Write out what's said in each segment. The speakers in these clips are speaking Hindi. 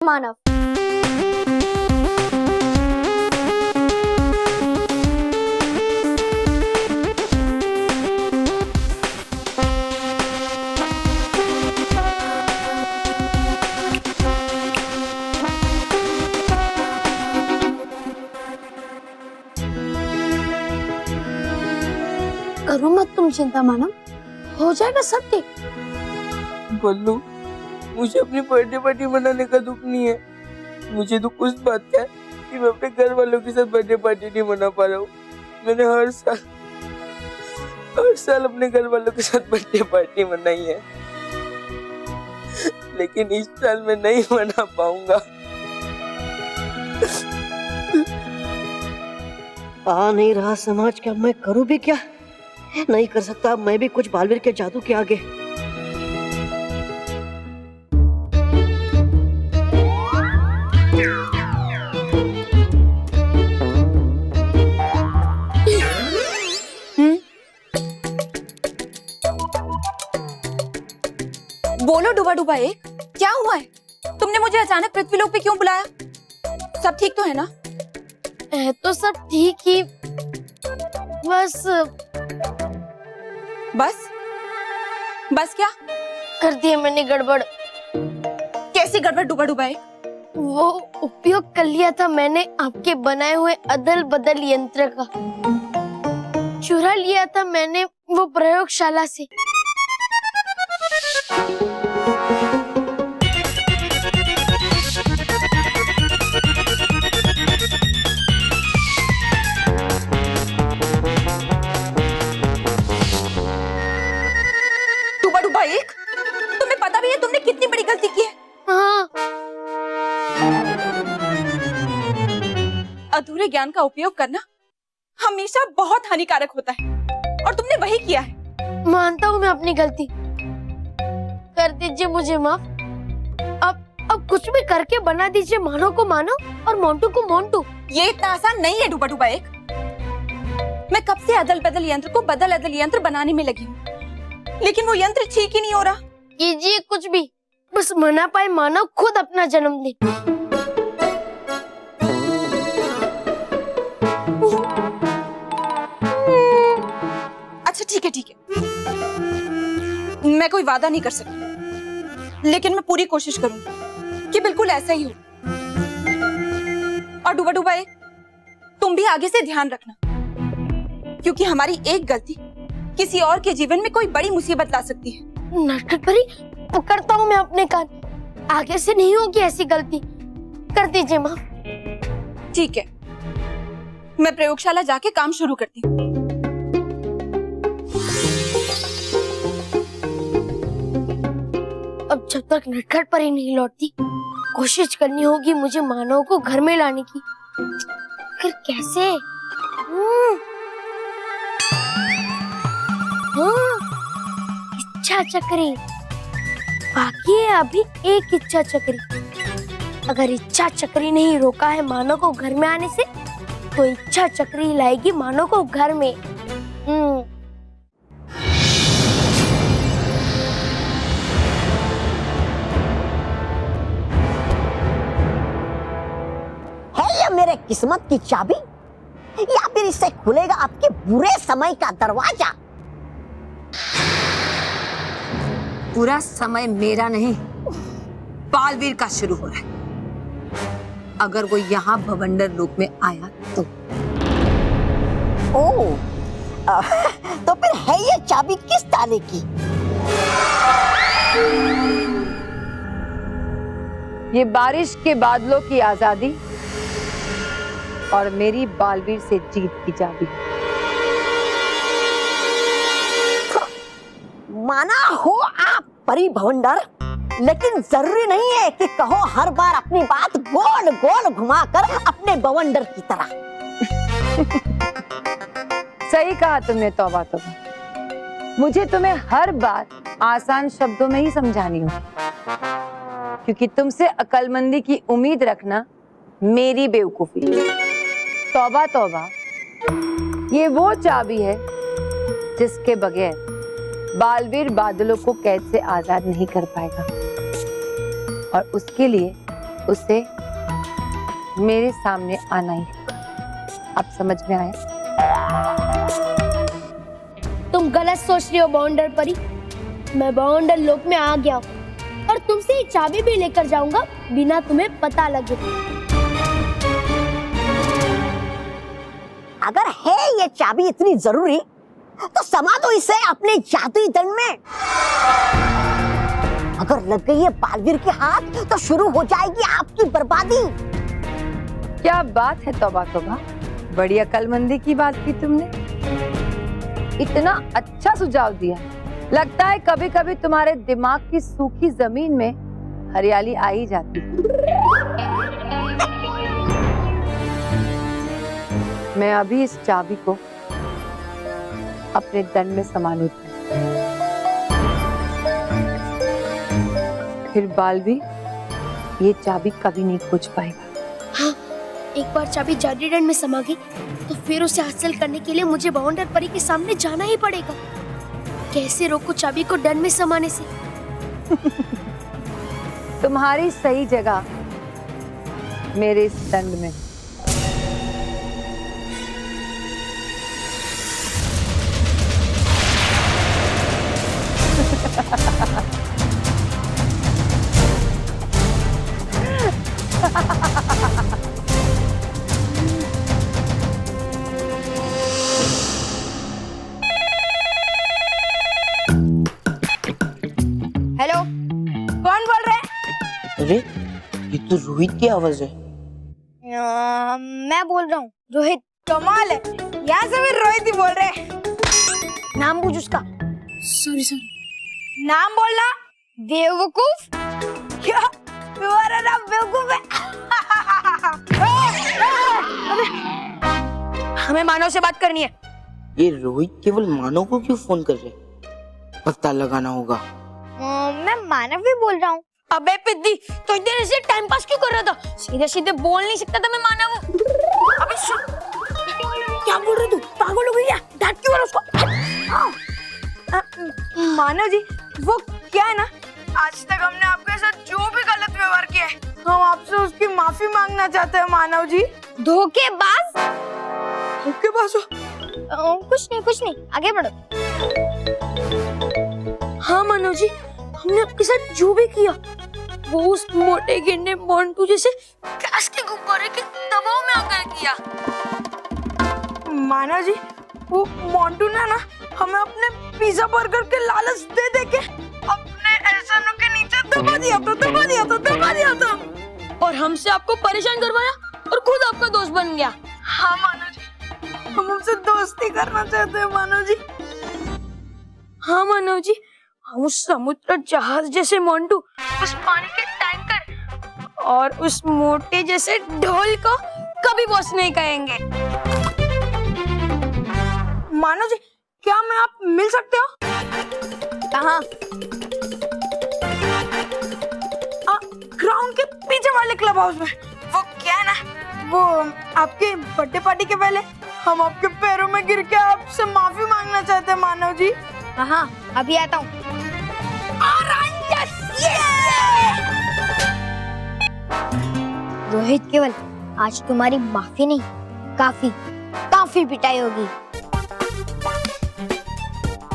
मानव। करो मत तुम चिंता मानव, हो जाएगा सब ठीक। बल्लू, मुझे अपनी बर्थडे पार्टी मनाने का दुख नहीं है। मुझे दुख उस बात का है कि मैं अपने घर वालों के साथ बर्थडे पार्टी नहीं मना पा रहा हूँ। मैंने हर साल अपने घर वालों के साथ बर्थडे पार्टी मनाई है, लेकिन इस साल मैं नहीं मना पाऊंगा। आ नहीं रहा समाज का, मैं करूं भी क्या? नहीं कर सकता मैं भी कुछ बालवीर के जादू के आगे। बोलो डूबा डूबा एक, क्या हुआ है? तुमने मुझे अचानक पृथ्वीलोक पे क्यों बुलाया? सब ठीक तो है ना? तो सब ठीक ही, बस क्या कर दिया मैंने गड़बड़। कैसी गड़बड़ डूबा डूबा एक? वो उपयोग कर लिया था मैंने आपके बनाए हुए अदल बदल यंत्र का। चुरा लिया था मैंने वो प्रयोगशाला से। डूबा डूबा एक, तुम्हें पता भी है तुमने कितनी बड़ी गलती की है? हाँ, अधूरे ज्ञान का उपयोग करना हमेशा बहुत हानिकारक होता है, और तुमने वही किया है। मानता हूँ मैं अपनी गलती, कर दीजिए मुझे माफ। अब कुछ भी करके बना दीजिए मानो को मानो और मोंटू को मोंटू। ये इतना आसान नहीं है डूबा डूबा एक। मैं कब से अदल बदल यंत्र को बदल अदल यंत्र बनाने में लगी हूँ, लेकिन वो यंत्र ठीक ही नहीं हो रहा। कीजिए कुछ भी, बस मना पाए मानव खुद अपना जन्मदिन। अच्छा ठीक है, मैं कोई वादा नहीं कर सकती, लेकिन मैं पूरी कोशिश करूंगी कि बिल्कुल ऐसा ही हो। और डूबा डूबा एक, तुम भी आगे से ध्यान रखना, क्योंकि हमारी एक गलती किसी और के जीवन में कोई बड़ी मुसीबत ला सकती है। नटखट परी, पकड़ता हूँ मैं अपने कान, आगे से नहीं होगी ऐसी गलती। कर दीजिए माफ। ठीक है, मैं प्रयोगशाला जाके काम शुरू करती हूँ। अब जब तक नटखट परी नहीं लौटती, कोशिश करनी होगी मुझे मानव को घर में लाने की। फिर कैसे? इच्छा चक्री बाकी है, अभी एक इच्छा चक्री। अगर इच्छा चक्री नहीं रोका है मानव को घर में आने से, तो इच्छा चक्री लाएगी मानव को घर में। है ये मेरे किस्मत की चाबी, या फिर इससे खुलेगा आपके बुरे समय का दरवाजा? पूरा समय मेरा नहीं, बालवीर का शुरू हो रहा है। अगर वो यहाँ भवंडर लोक में आया तो तो फिर है ये चाबी किस ताले की? ये बारिश के बादलों की आजादी और मेरी बालवीर से जीत की चाबी। माना हो आप परी भवंडर, लेकिन जरूरी नहीं है कि कहो हर बार अपनी बात गोल गोल घुमाकर अपने बवंडर की तरह। सही कहा तुमने तौबा तौबा, मुझे तुम्हें हर बात आसान शब्दों में ही समझानी हो, क्योंकि तुमसे अक्लमंदी की उम्मीद रखना मेरी बेवकूफी है। तौबा तौबा, ये वो चाबी है जिसके बगैर बालवीर बादलों को कैद से आजाद नहीं कर पाएगा, और उसके लिए उसे मेरे सामने आना ही है। अब समझ में आया? तुम गलत सोच रही हो बाउंडर परी। मैं बाउंडर लोक में आ गया हूँ और तुमसे ये चाबी भी लेकर जाऊंगा बिना तुम्हें पता लगे। अगर है ये चाबी इतनी जरूरी तो समा दो इसे अपने जादुई दंड में। अगर लग गई है बालवीर के हाथ तो शुरू हो जाएगी आपकी बर्बादी। क्या बात है, तौबा तौबा, बड़ी अकलमंदी की बात की तुमने। इतना अच्छा सुझाव दिया, लगता है कभी कभी तुम्हारे दिमाग की सूखी जमीन में हरियाली आ ही जाती है। मैं अभी इस चाबी को अपने दंड में समा लेती हूँ, फिर बालवीर ये चाबी कभी नहीं खोज पाएगा। हाँ, एक बार चाबी जादुई दंड में समा गई तो फिर उसे हासिल करने के लिए मुझे बाउंडर परी के सामने जाना ही पड़ेगा। कैसे रोकूं चाबी को दंड में समाने से? तुम्हारी सही जगह मेरे इस दंड में। हेलो, कौन बोल रहे हैं? अरे ये तो रोहित की आवाज है। मैं बोल रहा हूँ रोहित। कमाल है, यहाँ से भी रोहित ही बोल रहे हैं। नाम पूछ उसका। सॉरी। नाम बोलना। बेवकूफ। क्या तुम्हारा नाम बेवकूफ है? हमें मानव से बात करनी है। ये रोहित केवल मानव को क्यों फोन कर रहे? पता लगाना होगा। मैं मानव भी बोल रहा हूँ। अबे पिद्दी, तो इधर ऐसे टाइम पास क्यों कर रहा था? सीधे सीधे बोल नहीं सकता था मैं मानव हूँ। अबे सुन, क्या बोल रही तू? पागल हो गई क्या? डांट क्यों रहा उसको? मानव जी, वो क्या है ना, आज तक हमने आपके साथ जो भी गलत व्यवहार किया है, हम आपसे उसकी माफी मांगना चाहते हैं मानव जी। धोखेबाज। धोखेबाज हो? कुछ नहीं, आगे बढ़ो। हाँ मानव जी, हमने आपके साथ जो भी किया वो उस मोटे गिरने मोंटू जैसे गैस के गुब्बारे के दबाव में आकर किया। मानव जी, वो मोंटू ने ना हमें अपने पिज्जा बर्गर के लालच दे दे के अपने एहसानों के नीचे दबा दिया था और हमसे आपको परेशान करवाया और खुद आपका दोस्त बन गया। हाँ मानव जी, हम हमसे दोस्ती करना चाहते हैं मानव जी। हाँ मानव जी, हम उस समुद्र जहाज जैसे मोंटू, उस पानी के टैंकर और उस मोटे जैसे ढोल को कभी बॉस नहीं कहेंगे। मानव जी, क्या मैं आप मिल सकते हो? कहाँ? ग्राउंड के पीछे वाले क्लब हाउस में। वो क्या है ना, वो आपके बर्थडे पार्टी के पहले हम आपके पैरों में गिर के आपसे माफी मांगना चाहते हैं मानव जी। हाँ, अभी आता हूँ। रोहित केवल आज तुम्हारी माफी नहीं, काफी पिटाई होगी।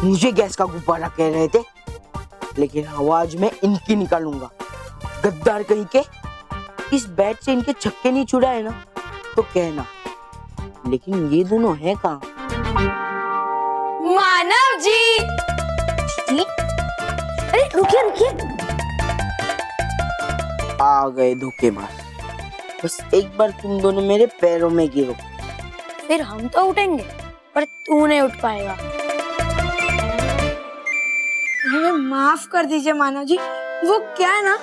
मुझे गैस का गुब्बारा कह रहे थे, लेकिन आवाज में इनकी निकालूंगा। गद्दार कहीं के, इस बैट से इनके छक्के नहीं छुड़ाए ना तो कहना, लेकिन ये दोनों हैं कहाँ? मानव जी, अरे रुकिए। आ गए धोखेबाज। बस एक बार तुम दोनों मेरे पैरों में गिरो, फिर हम तो उठेंगे पर तू नहीं उठ पाएगा। हमें माफ कर दीजिए मानव जी। वो क्या है ना,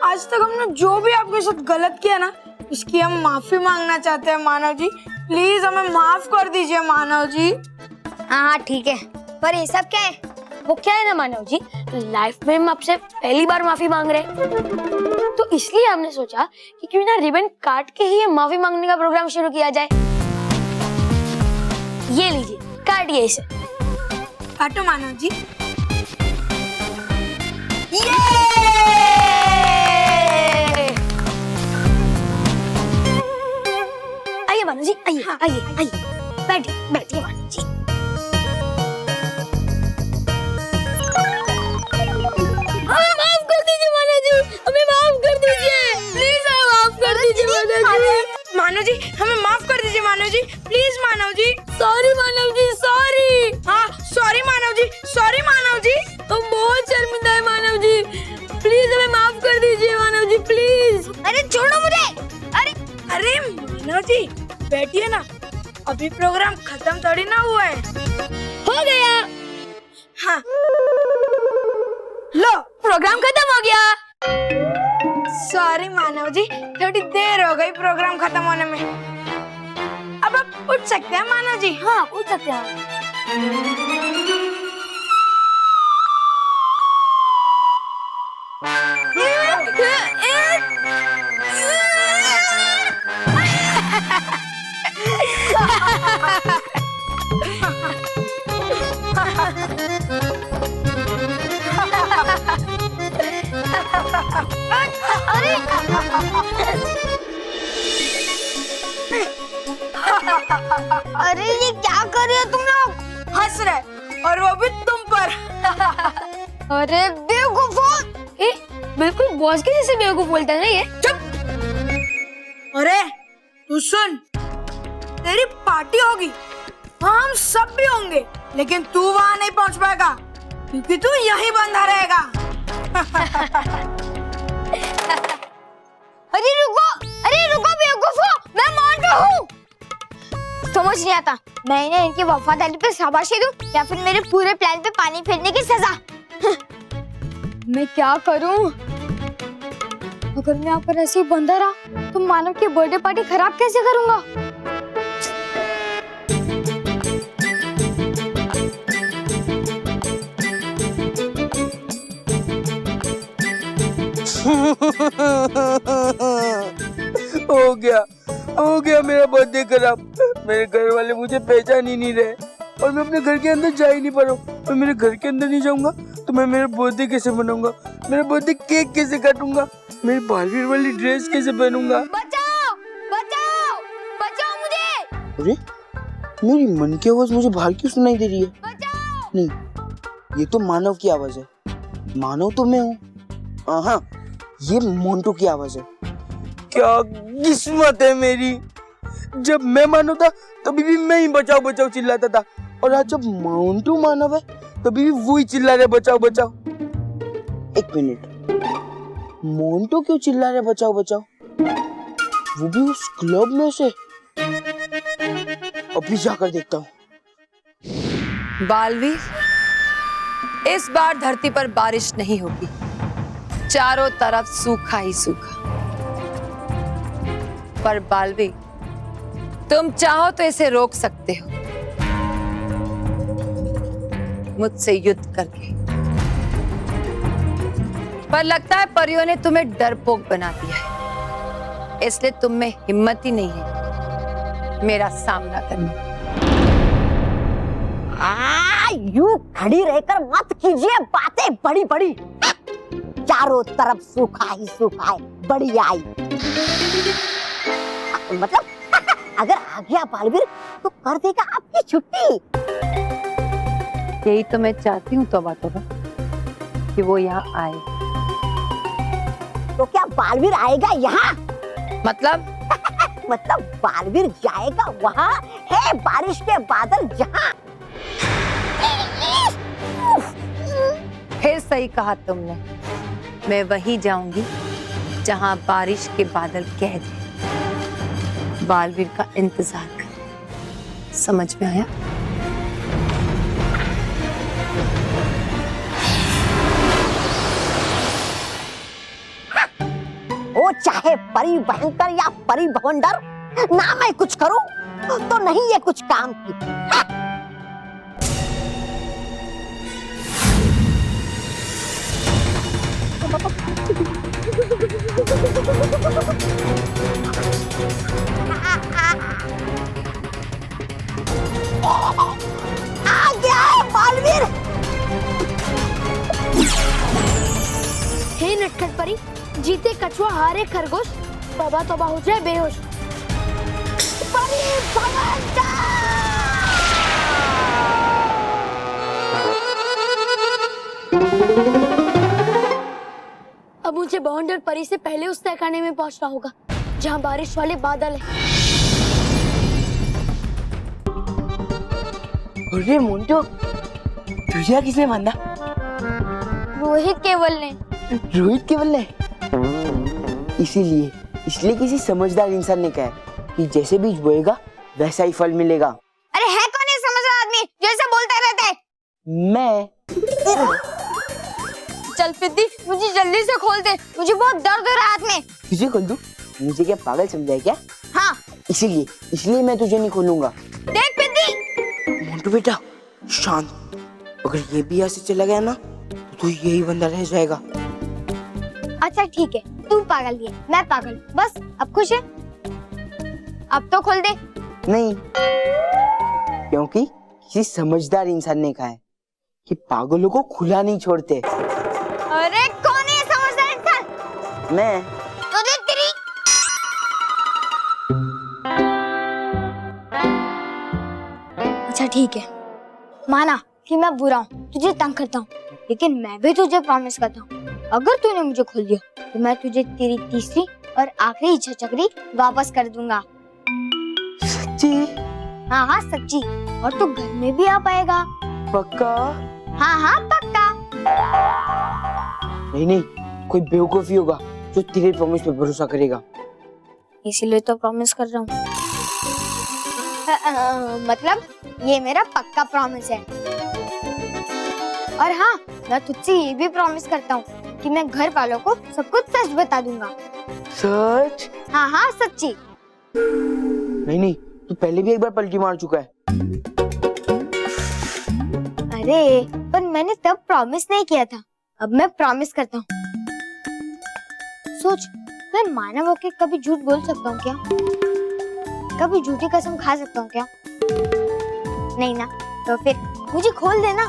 आज तक हमने जो भी आपके साथ गलत किया ना, उसकी हम माफी मांगना चाहते हैं मानव जी। प्लीज हमें माफ कर दीजिए मानव जी। हाँ ठीक है, पर ये सब क्या है? वो क्या है ना मानव जी, लाइफ में हम आपसे पहली बार माफी मांग रहे हैं, तो इसलिए हमने सोचा कि क्यों ना रिबन काट के ही माफी मांगने का प्रोग्राम शुरू किया जाए। ये लीजिए, काटिए इसे। काटो मानव जी। मानो जी, आइए आइए आइए, बैठिए बैठिए मानो जी। हमें माफ कर दीजिए मानो जी, हमें माफ कर दीजिए, प्लीज हमें माफ कर दीजिए मानो जी। मानो जी हमें माफ कर दीजिए मानो जी, please Manav ji. Sorry Manav ji, sorry. हाँ सॉरी मानव जी, सॉरी मानव जी। हम बहुत शर्मिंदा है मानव जी, प्लीज हमें माफ कर दीजिए मानव जी, प्लीज। अरे छोड़ो मुझे। अरे मानव जी बैठिए ना, अभी प्रोग्राम खत्म थोड़ी ना हुआ है। हो गया। हाँ लो प्रोग्राम खत्म हो गया। सॉरी मानव जी, थोड़ी देर हो गई प्रोग्राम खत्म होने में। अब आप उठ सकते हैं मानव जी। हाँ उठ सकते हैं। अरे ये क्या कर रहे हो तुम लोग? हंस रहे और वो भी तुम पर। अरे बेवकूफो! बिल्कुल बॉस के जैसे बेवकूफ बोलता है ना ये। चुप। अरे तू सुन, तेरी पार्टी होगी, वहाँ हम सब भी होंगे, लेकिन तू वहाँ नहीं पहुँच पाएगा क्योंकि तू यहीं बंधा रहेगा। अरे रुको बेवकूफो, मैं मोंटू हूँ। समझ नहीं आता, मैं इन्हें इनकी वफादारी पे शाबाशी दूं या फिर मेरे पूरे प्लान पे पानी फेरने की सजा। मैं क्या करूं? अगर मैं यहाँ पर ऐसे ही बंधा रहा तो मानव की बर्थडे पार्टी खराब कैसे करूंगा? हो गया मेरा बर्थडे खराब। मेरे घर वाले मुझे पहचान ही नहीं रहे और मैं अपने घर के अंदर जा ही नहीं पा रहा हूँ। मैं मेरे घर के अंदर नहीं जाऊंगा तो मैं मेरा बर्थडे कैसे मनाऊंगा? मेरा बर्थडे केक कैसे काटूंगा? मेरी बारबी वाली ड्रेस कैसे पहनूंगा? बचाओ बचाओ बचाओ मुझे! अरे मेरी मन की आवाज मुझे बाहर क्यों सुनाई दे रही है? बचाओ! नहीं, ये तो मानव की आवाज है। मानव तो मैं हूँ। हाँ, ये मोंटू की आवाज है। क्या किस्मत है मेरी, जब मैं मानव था तभी भी मैं ही बचाओ बचाओ चिल्लाता था, और आज जब मोंटू मानव है तभी भी वही चिल्ला रहे बचाओ बचाओ। एक मिनट, मोंटू क्यों चिल्ला रहे बचाओ बचाओ? वो भी उस क्लब में से। अभी जाकर देखता हूँ। बालवीर, इस बार धरती पर बारिश नहीं होगी, चारों तरफ सूखा ही सूखा। पर बालवीर, तुम चाहो तो इसे रोक सकते हो, मुझसे युद्ध करके। पर लगता है परियों ने तुम्हें डरपोक बना दिया है, इसलिए तुम में हिम्मत ही नहीं है मेरा सामना करने। यूं खड़ी रहकर मत कीजिए बातें बड़ी बड़ी। चारों तरफ सूखा ही सूखा है, बड़ी आई। मतलब अगर आ गया बालवीर तो कर देगा आपकी छुट्टी। यही तो मैं चाहती हूँ तौबा तौबा, कि वो यहाँ आए। तो क्या बालवीर आएगा यहाँ? मतलब मतलब बालवीर जाएगा वहाँ है बारिश के बादल जहाँ। फिर सही कहा तुमने, मैं वहीं जाऊंगी जहाँ बारिश के बादल कह दे बालवीर का इंतजार कर। समझ में आया? वो चाहे परी भयंकर या परी भवंडर, ना मैं कुछ करूं तो नहीं ये कुछ काम की। आ गया है बालवीर। हे नटखट परी, जीते कछुआ हारे खरगोश, तौबा तौबा हो जाए बेहोश। परी भवंडर। अब मुझे बवंडर परी से पहले उस तहखाने में पहुंचना होगा जहाँ बारिश वाले बादल हैं। अरे मोंटू, तुझे किसने बांधा? रोहित केवल ने। रोहित केवल ने? इसलिए किसी समझदार इंसान ने कहा कि जैसे बीज बोएगा वैसा ही फल मिलेगा। अरे है कौन ये समझदार आदमी जो ऐसा बोलता रहता है? मैं। चल फिद्दी, मुझे जल्दी से खोल दे, मुझे बहुत दर्द हो रहा है हाथ में। तुझे खोल दूं? मुझे क्या पागल समझा है क्या? हाँ। इसलिए मैं तुझे नहीं खोलूंगा। देख फिद्दी। मोंटू बेटा शांत, अगर ये भी यहाँ से चला गया ना तो यही बंदा रह जाएगा। अच्छा ठीक है, तू पागल भी है, मैं पागल हूँ। बस अब खुश है? अब तो खोल दे। नहीं, क्योंकि किसी समझदार इंसान ने कहा है कि पागलों को खुला नहीं छोड़ते। अरे कौन है समझदार इंसान? मैं। तो दे तेरी। अच्छा ठीक है, माना कि मैं बुरा हूँ, तुझे तंग करता हूँ, लेकिन मैं भी तुझे प्रॉमिस करता हूँ, अगर तूने मुझे खोल दिया तो मैं तुझे तेरी तीसरी और आखिरी इच्छा चक्री वापस कर दूंगा। सच्ची? हाँ हाँ सच्ची, और तू घर में भी आ पाएगा। पक्का? हाँ हाँ पक्का। नहीं, कोई बेवकूफी होगा जो तेरे प्रॉमिस पे भरोसा करेगा। इसीलिए तो प्रॉमिस कर रहा हूँ। मतलब ये मेरा पक्का प्रॉमिस है। और हाँ, मैं तुझसे ये भी प्रॉमिस करता हूँ कि मैं घर वालों को सब कुछ सच बता दूंगा। सच? हाँ हाँ सच्ची। नहीं, तू पहले भी एक बार पलटी मार चुका है। अरे पर मैंने तब प्रॉमिस नहीं किया था, अब मैं प्रॉमिस करता हूँ। सोच, मैं मानव होके कभी झूठ बोल सकता हूँ क्या? कभी झूठी कसम खा सकता हूँ क्या? नहीं ना, तो फिर मुझे खोल देना।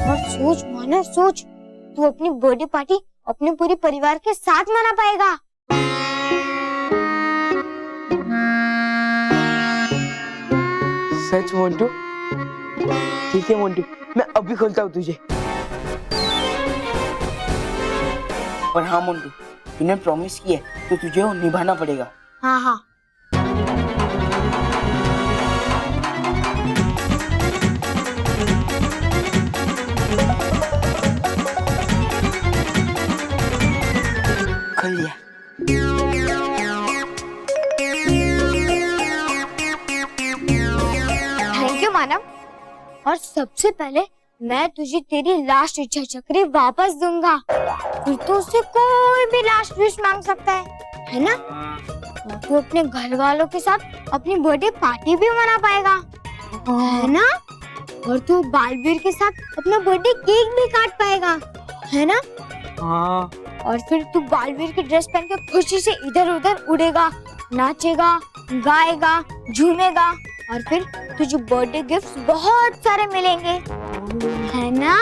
और सोच मानव, सोच, तू अपनी बर्थडे पार्टी अपने पूरे परिवार के साथ मना पाएगा। सच मोंटू? ठीक है मोंटू, मैं अभी खोलता हूँ तुझे। और हाँ मोंटू, तूने प्रॉमिस किया है तो तुझे वो निभाना पड़ेगा। हाँ हाँ। खोल लिया। थैंक यू मानव। और सबसे पहले मैं तुझे तेरी लास्ट इच्छा चक्री वापस दूंगा, फिर तो उससे कोई भी लास्ट विश मांग सकता है ना? और तू अपने घर वालों के साथ अपनी बर्थडे पार्टी भी मना पाएगा, है ना? और तू बालवीर के साथ अपना बर्थडे केक भी काट पाएगा, है ना? हाँ। और फिर तू बालवीर की ड्रेस पहन के खुशी से इधर उधर उड़ेगा, नाचेगा, गाएगा, झूमेगा, और फिर तुझे बर्थडे गिफ्ट्स बहुत सारे मिलेंगे, है ना?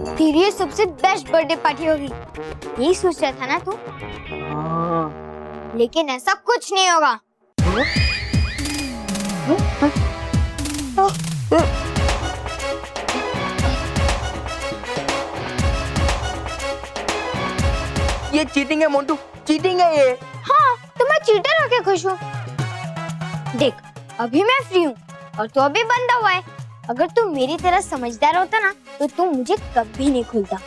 तेरी ये सबसे बेस्ट बर्थडे पार्टी होगी, यही सोच रहा था ना तू? हाँ। लेकिन ऐसा कुछ नहीं होगा। ये चीटिंग है मोंटू, चीटिंग है ये। हाँ, तो मैं चीटर होके खुश हूँ। देख, अभी मैं फ्री हूँ और तू अभी बंधा हुआ है। अगर तू मेरी तरह समझदार होता ना तो तू मुझे कभी नहीं खुलता,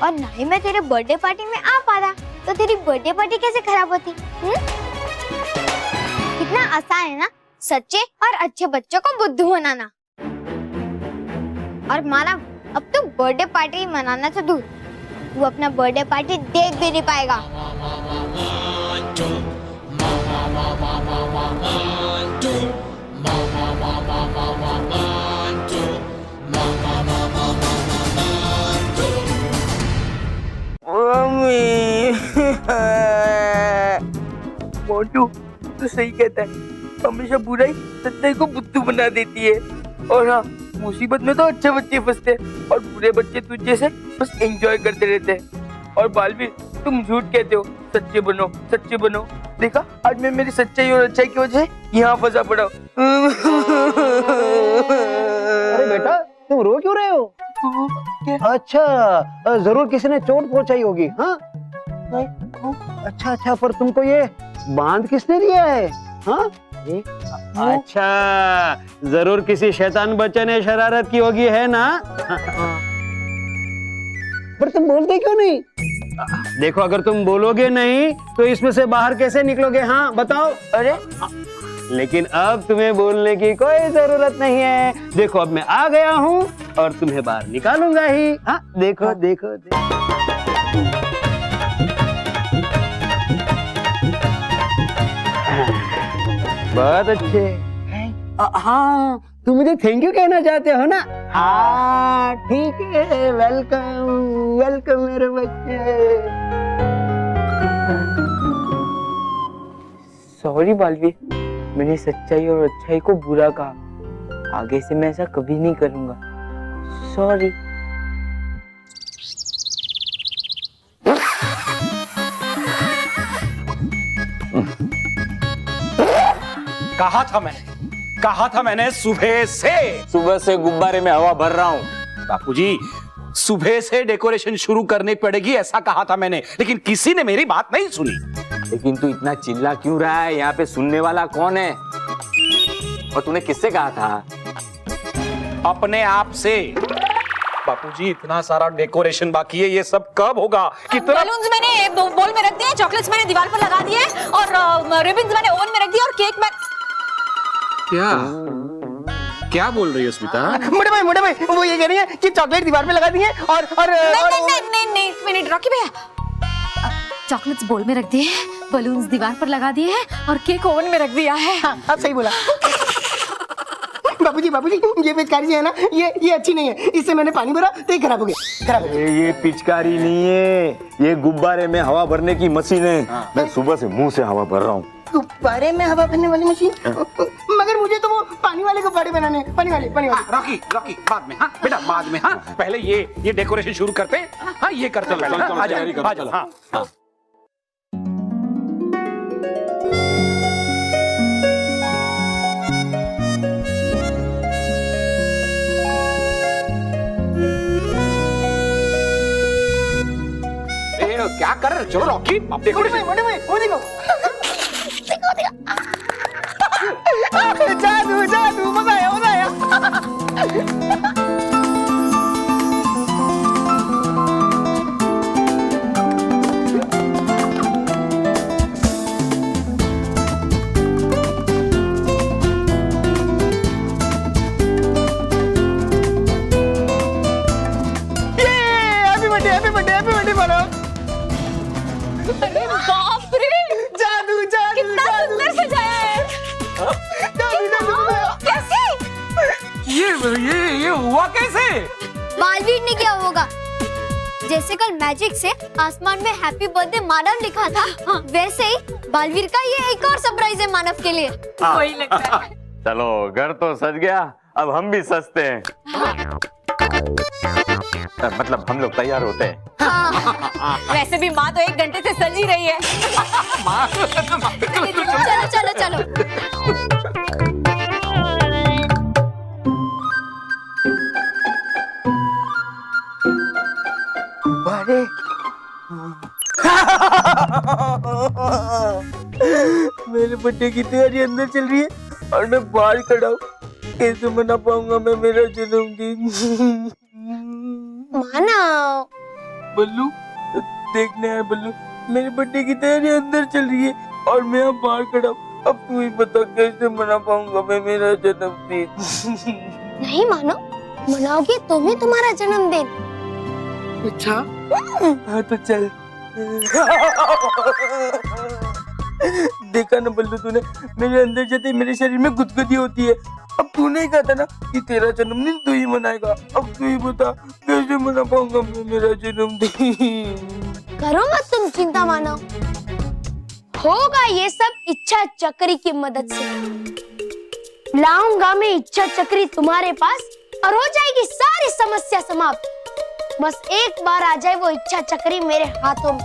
और ना ही मैं तेरे बर्थडे पार्टी में आ पाता। तो तेरी बर्थडे पार्टी कैसे खराब होती? कितना आसान है ना सच्चे और अच्छे बच्चों को बुद्धू बनाना। और मानव, अब तू बर्थडे पार्टी मनाना तो दूर, तू अपना बर्थडे पार्टी देख भी नहीं पाएगा। मोंटू तो सही कहता है, हमेशा बुराई सच्चाई को बुद्धू बना देती है। और हाँ, मुसीबत में तो अच्छे बच्चे फंसते हैं और बुरे बच्चे तुझे से बस एंजॉय करते रहते हैं। और बालवीर, तुम झूठ कहते हो, सच्चे बनो, सच्चे बनो। देखा, आज मैं मेरी सच्चाई और अच्छाई की वजह से यहाँ फंसा पड़ा हूँ। अरे बेटा, तुम रो क्यों रहे हो? अच्छा, जरूर किसी ने चोट पहुंचाई होगी। हाँ, अच्छा अच्छा, पर तुमको ये बांध किसने दिया है? हाँ, अच्छा, जरूर किसी शैतान बच्चे ने शरारत की होगी, है ना? पर तुम बोलते क्यों नहीं? देखो, अगर तुम बोलोगे नहीं तो इसमें से बाहर कैसे निकलोगे? हाँ बताओ। अरे लेकिन अब तुम्हें बोलने की कोई जरूरत नहीं है। देखो, अब मैं आ गया हूँ और तुम्हें बाहर निकालूंगा ही। हाँ, देखो देखो, देखो। बहुत अच्छे। हाँ, तुम मुझे थैंक यू कहना चाहते हो ना? हाँ ठीक है, वेलकम वेलकम मेरे बच्चे। सॉरी बालवीर, मैंने सच्चाई और अच्छाई को बुरा कहा। आगे से मैं ऐसा कभी नहीं करूंगा। सॉरी। कहा था मैंने सुबह से गुब्बारे में हवा भर रहा हूँ। बापूजी, सुबह से डेकोरेशन शुरू करनी पड़ेगी ऐसा कहा था मैंने, लेकिन किसी ने मेरी बात नहीं सुनी। लेकिन तू इतना चिल्ला क्यों रहा है? यहाँ पे सुनने वाला कौन है? और तूने किससे कहा था? अपने आप से। बापूजी, इतना सारा डेकोरेशन बाकी है, ये सब कब होगा? कितना बलून्स मैंने बोल में रख दिए, चॉकलेट्स मैंने दीवार पर लगा दिए और रिबन्स मैंने ओवन में रख दिए और केक मैं क्या बोल रही हो स्मिता? मोटे भाई, वो ये कह रही है कि चॉकलेट दीवार पे लगा दी है और नहीं, एक मिनट रॉकी भैया, चॉकलेट्स बोल में रख दिए, बलून्स दीवार पर लगा दिए हैं और केक ओवन में रख दिया है। हाँ, आप सही बोला। बाबूजी, ये पिचकारी है ना, ये अच्छी नहीं है। इससे मैंने पानी भरा तो ये खराब हो गया। ये पिचकारी नहीं है, ये गुब्बारे में हवा भरने की मशीन है। मैं सुबह से मुंह से हवा भर रहा हूँ। गुब्बारे में हवा भरने वाली मशीन? मगर मुझे तो वो पानी वाले गुब्बारे बनाने हैं। पानी वाले। रॉकी, बाद में। हाँ बेटा, बाद में। हाँ, पहले ये डेकोरेशन शुरू करते हैं। हाँ, ये करते हैं पहले। चलो। हाँ। क्या कर रहे हो? चलो रॉकी, अब डेकोरेशन। मोटे भाई, वो देखो। जादू, मजा आया। हैप्पी बर्थडे बोलो। अरे बाप रे, जादू कितना सुंदर सजाया है। कैसे? ये हुआ कैसे? बालवीर ने क्या होगा? जैसे कल मैजिक से आसमान में हैप्पी बर्थडे मानव लिखा था, वैसे ही बालवीर का ये एक और सरप्राइज है मानव के लिए। वही लगता है। चलो, घर तो सज गया, अब हम भी सजते हैं। मतलब हम लोग तैयार होते हैं। वैसे भी माँ तो 1 घंटे से सज ही रही है। चलो। अरे मेरे बर्थडे की तैयारी अंदर चल रही है और मैं बाहर खड़ा हूँ। कैसे मना पाऊंगा मैं मेरा जन्मदिन? मानव, बल्लू, देखने आया बल्लू, मेरे बर्थडे की तैयारी अंदर चल रही है और मैं यहाँ बाहर खड़ा हूँ। अब तू ही बता कैसे मना पाऊंगा मैं मेरा जन्मदिन? नहीं मानव, मनाओगे तुम ही तुम्हारा जन्मदिन। अच्छा, हाँ तो चल। देखा ना बल्लू, तूने मेरे अंदर जाते ही मेरे शरीर में गुदगुदी होती है। अब तूने ही कहा था ना कि तेरा जन्मदिन तू ही मनाएगा। अब तू ही बता कैसे मना पाऊंगा मैं मेरा जन्मदिन? करो मत तुम चिंता मानव, होगा ये सब इच्छा चक्री की मदद से। लाऊंगा मैं इच्छा चक्री तुम्हारे पास और हो जाएगी सारी समस्या समाप्त। बस एक बार आ जाए वो इच्छा चक्री मेरे हाथों में।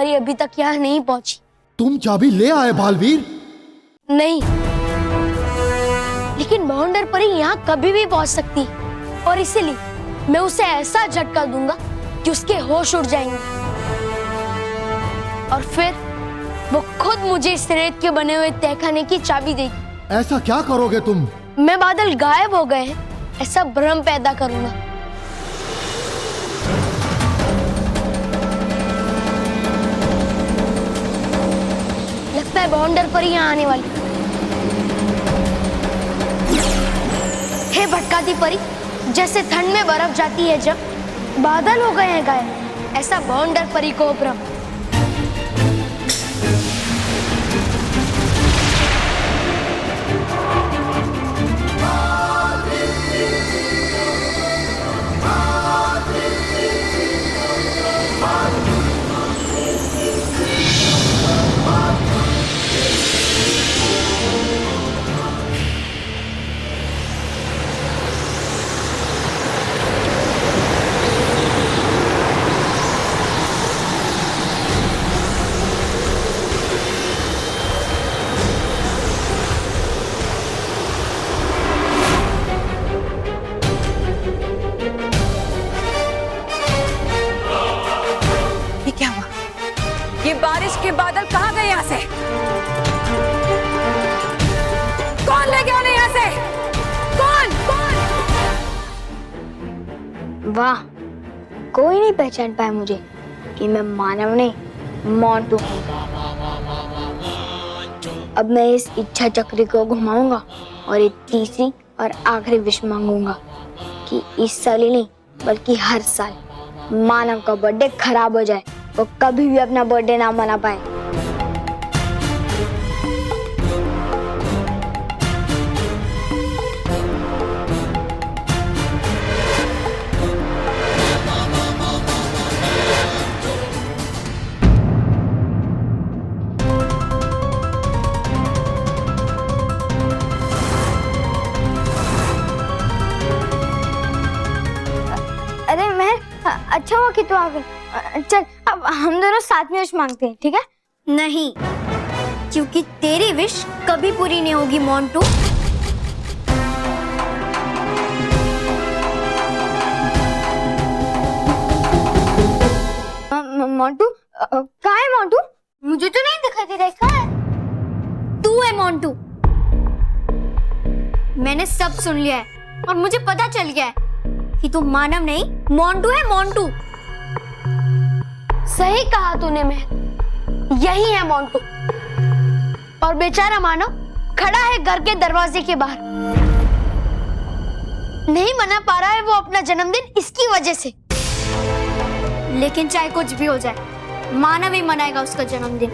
परी अभी तक यहाँ नहीं पहुंची। तुम चाबी ले आए बालवीर? नहीं, लेकिन बवंडर परी यहाँ कभी भी पहुंच सकती है और इसीलिए मैं उसे ऐसा झटका दूंगा कि उसके होश उड़ जाएंगे और फिर वो खुद मुझे इस रेत के बने हुए तहखाने की चाबी देगी। ऐसा क्या करोगे तुम? मैं बादल गायब हो गए हैं ऐसा भ्रम पैदा करूंगा। लगता है बवंडर परी यहाँ आने वाली। हे भटकाती परी, जैसे ठंड में बर्फ जाती है जब बादल हो गए हैं गायब, ऐसा बवंडर परी को भ्रम। ये बारिश के बादल कहाँ गए यहाँ से? कौन ले गया उन्हें यहाँ से? कौन कौन? वाह, कोई नहीं पहचान पाया मुझे कि मैं मानव नहीं मोंटू हूँ। अब मैं इस इच्छा चक्र को घुमाऊंगा और एक तीसरी और आखिरी विश मांगूंगा कि इस साल ही नहीं बल्कि हर साल मानव का बर्थडे खराब हो जाए, वो कभी भी अपना बर्थडे ना मना पाए। अरे मैं अच्छा हुआ कि तू आ गई। चल अब हम दोनों साथ में विश मांगते हैं, ठीक है? नहीं, क्योंकि तेरी विश कभी पूरी नहीं होगी मोंटू। मोंटू कहाँ है मोंटू? मुझे तो नहीं दिखाई दे रहा है। कहाँ है? तू है मोंटू। मैंने सब सुन लिया है और मुझे पता चल गया है कि तू मानव नहीं मोंटू है। मोंटू सही कहा तूने महक, यही है मोंटू। और बेचारा मानव खड़ा है घर के दरवाजे के बाहर, नहीं मना पा रहा है वो अपना जन्मदिन इसकी वजह से। लेकिन चाहे कुछ भी हो जाए, मानव ही मनाएगा उसका जन्मदिन।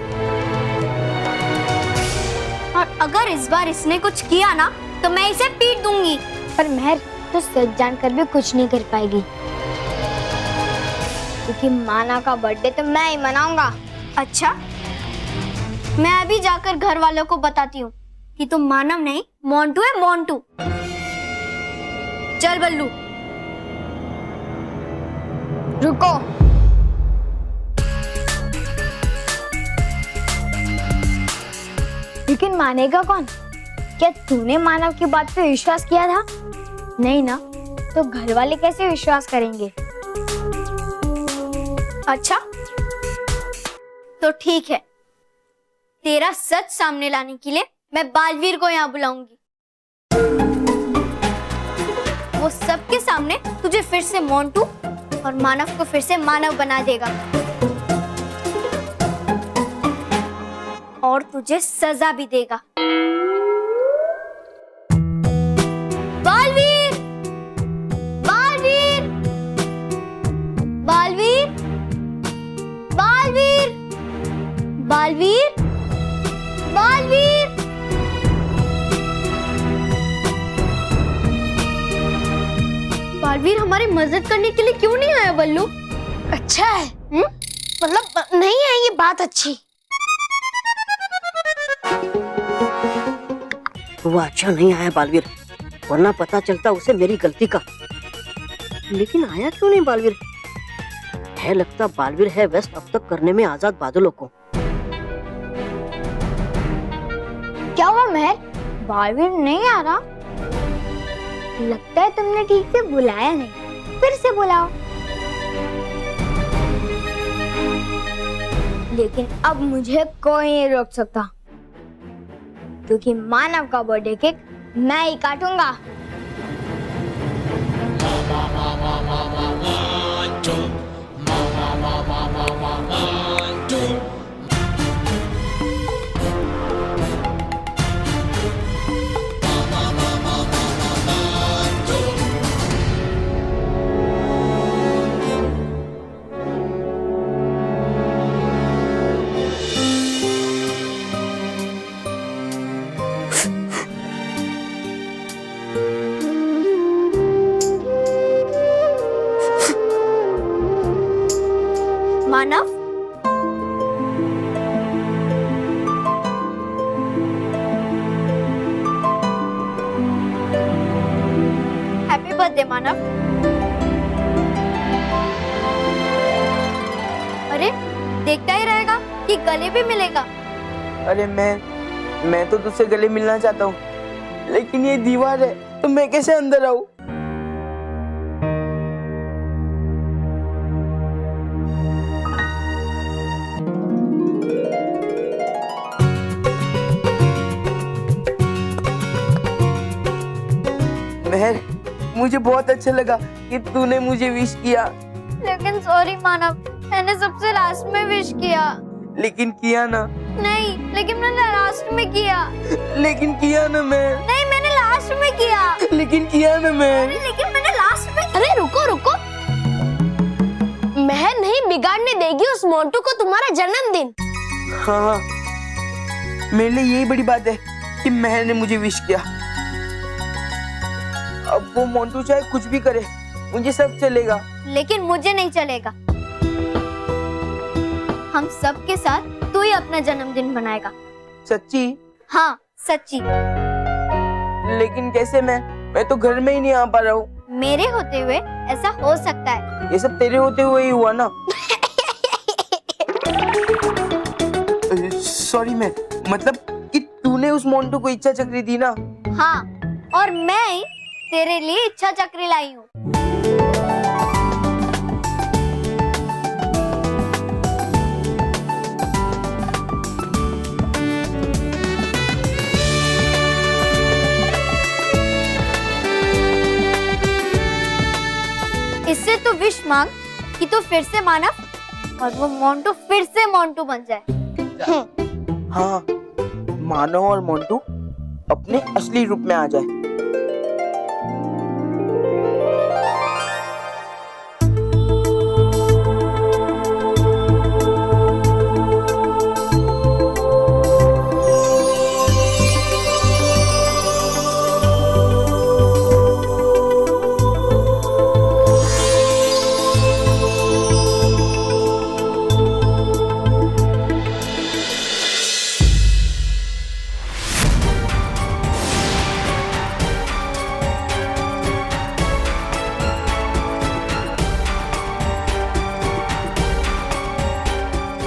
और अगर इस बार इसने कुछ किया ना तो मैं इसे पीट दूंगी। पर महर तो सच जानकर भी कुछ नहीं कर पाएगी, क्योंकि माना का बर्थडे तो मैं ही मनाऊंगा। अच्छा, मैं अभी जाकर घर वालों को बताती हूँ कि तुम मानव नहीं मोंटू है। मोंटू चल बल्लू। रुको, लेकिन मानेगा कौन? क्या तूने मानव की बात पे विश्वास किया था? नहीं ना, तो घर वाले कैसे विश्वास करेंगे? अच्छा तो ठीक है, तेरा सच सामने लाने के लिए मैं बालवीर को यहाँ बुलाऊंगी। वो सबके सामने तुझे फिर से मोंटू और मानव को फिर से मानव बना देगा और तुझे सजा भी देगा। बालवीर, बालवीर, बालवीर, बालवीर, बालवीर, बालवीर। बालवीर हमारी मदद करने के लिए क्यों नहीं आया बल्लू? अच्छा है, मतलब नहीं है ये बात अच्छी। वो अच्छा नहीं आया बालवीर, वरना पता चलता उसे मेरी गलती का। लेकिन आया क्यों नहीं बालवीर? है लगता बालवीर है व्यस्त अब तक करने में आजाद बादलों को। क्या हुआ महर? बालवीर नहीं आ रहा? लगता है तुमने ठीक से बुलाया नहीं, फिर से बुलाओ। लेकिन अब मुझे कोई नहीं रोक सकता, क्योंकि मानव का बर्थडे केक मैं ही काटूंगा। मानव, हैप्पी बर्थडे मानव। अरे देखता ही रहेगा कि गले भी मिलेगा। अरे मैं तो तुझसे गले मिलना चाहता हूँ, लेकिन ये दीवार है तो मैं कैसे अंदर आऊँ? महर, मुझे बहुत अच्छा लगा कि तूने मुझे विश किया। लेकिन सॉरी मानव, मैंने सबसे लास्ट में विश किया। लेकिन किया ना? नहीं, लेकिन मैंने लास्ट में किया। लेकिन किया ना मैं? नहीं, मैंने लास्ट में किया। लेकिन किया ना मैं? लेकिन मैंने लास्ट में। अरे रुको रुको, महर नहीं बिगाड़ने देगी उस मोंटू को तुम्हारा जन्मदिन। हाँ, मेरे लिए यही बड़ी बात है कि महर ने मुझे विश किया। अब वो मोंटू चाहे कुछ भी करे, मुझे सब चलेगा। लेकिन मुझे नहीं चलेगा। हम सब के साथ तू ही अपना जन्मदिन बनाएगा। सच्ची? हाँ सच्ची। लेकिन कैसे? मैं तो घर में ही नहीं आ पा रहा हूँ। मेरे होते हुए ऐसा हो सकता है। ये सब तेरे होते हुए ही हुआ ना? सॉरी मैं, मतलब कि तूने उस मोंटू को इच्छा चक्री दी ना? हाँ, और मैं ही तेरे लिए इच्छा चक्री लाई हूँ। इससे तो विश मांग कि तू फिर से मानव और वो मोंटू फिर से मोंटू बन जाए। हाँ, मानव और मोंटू अपने असली रूप में आ जाए।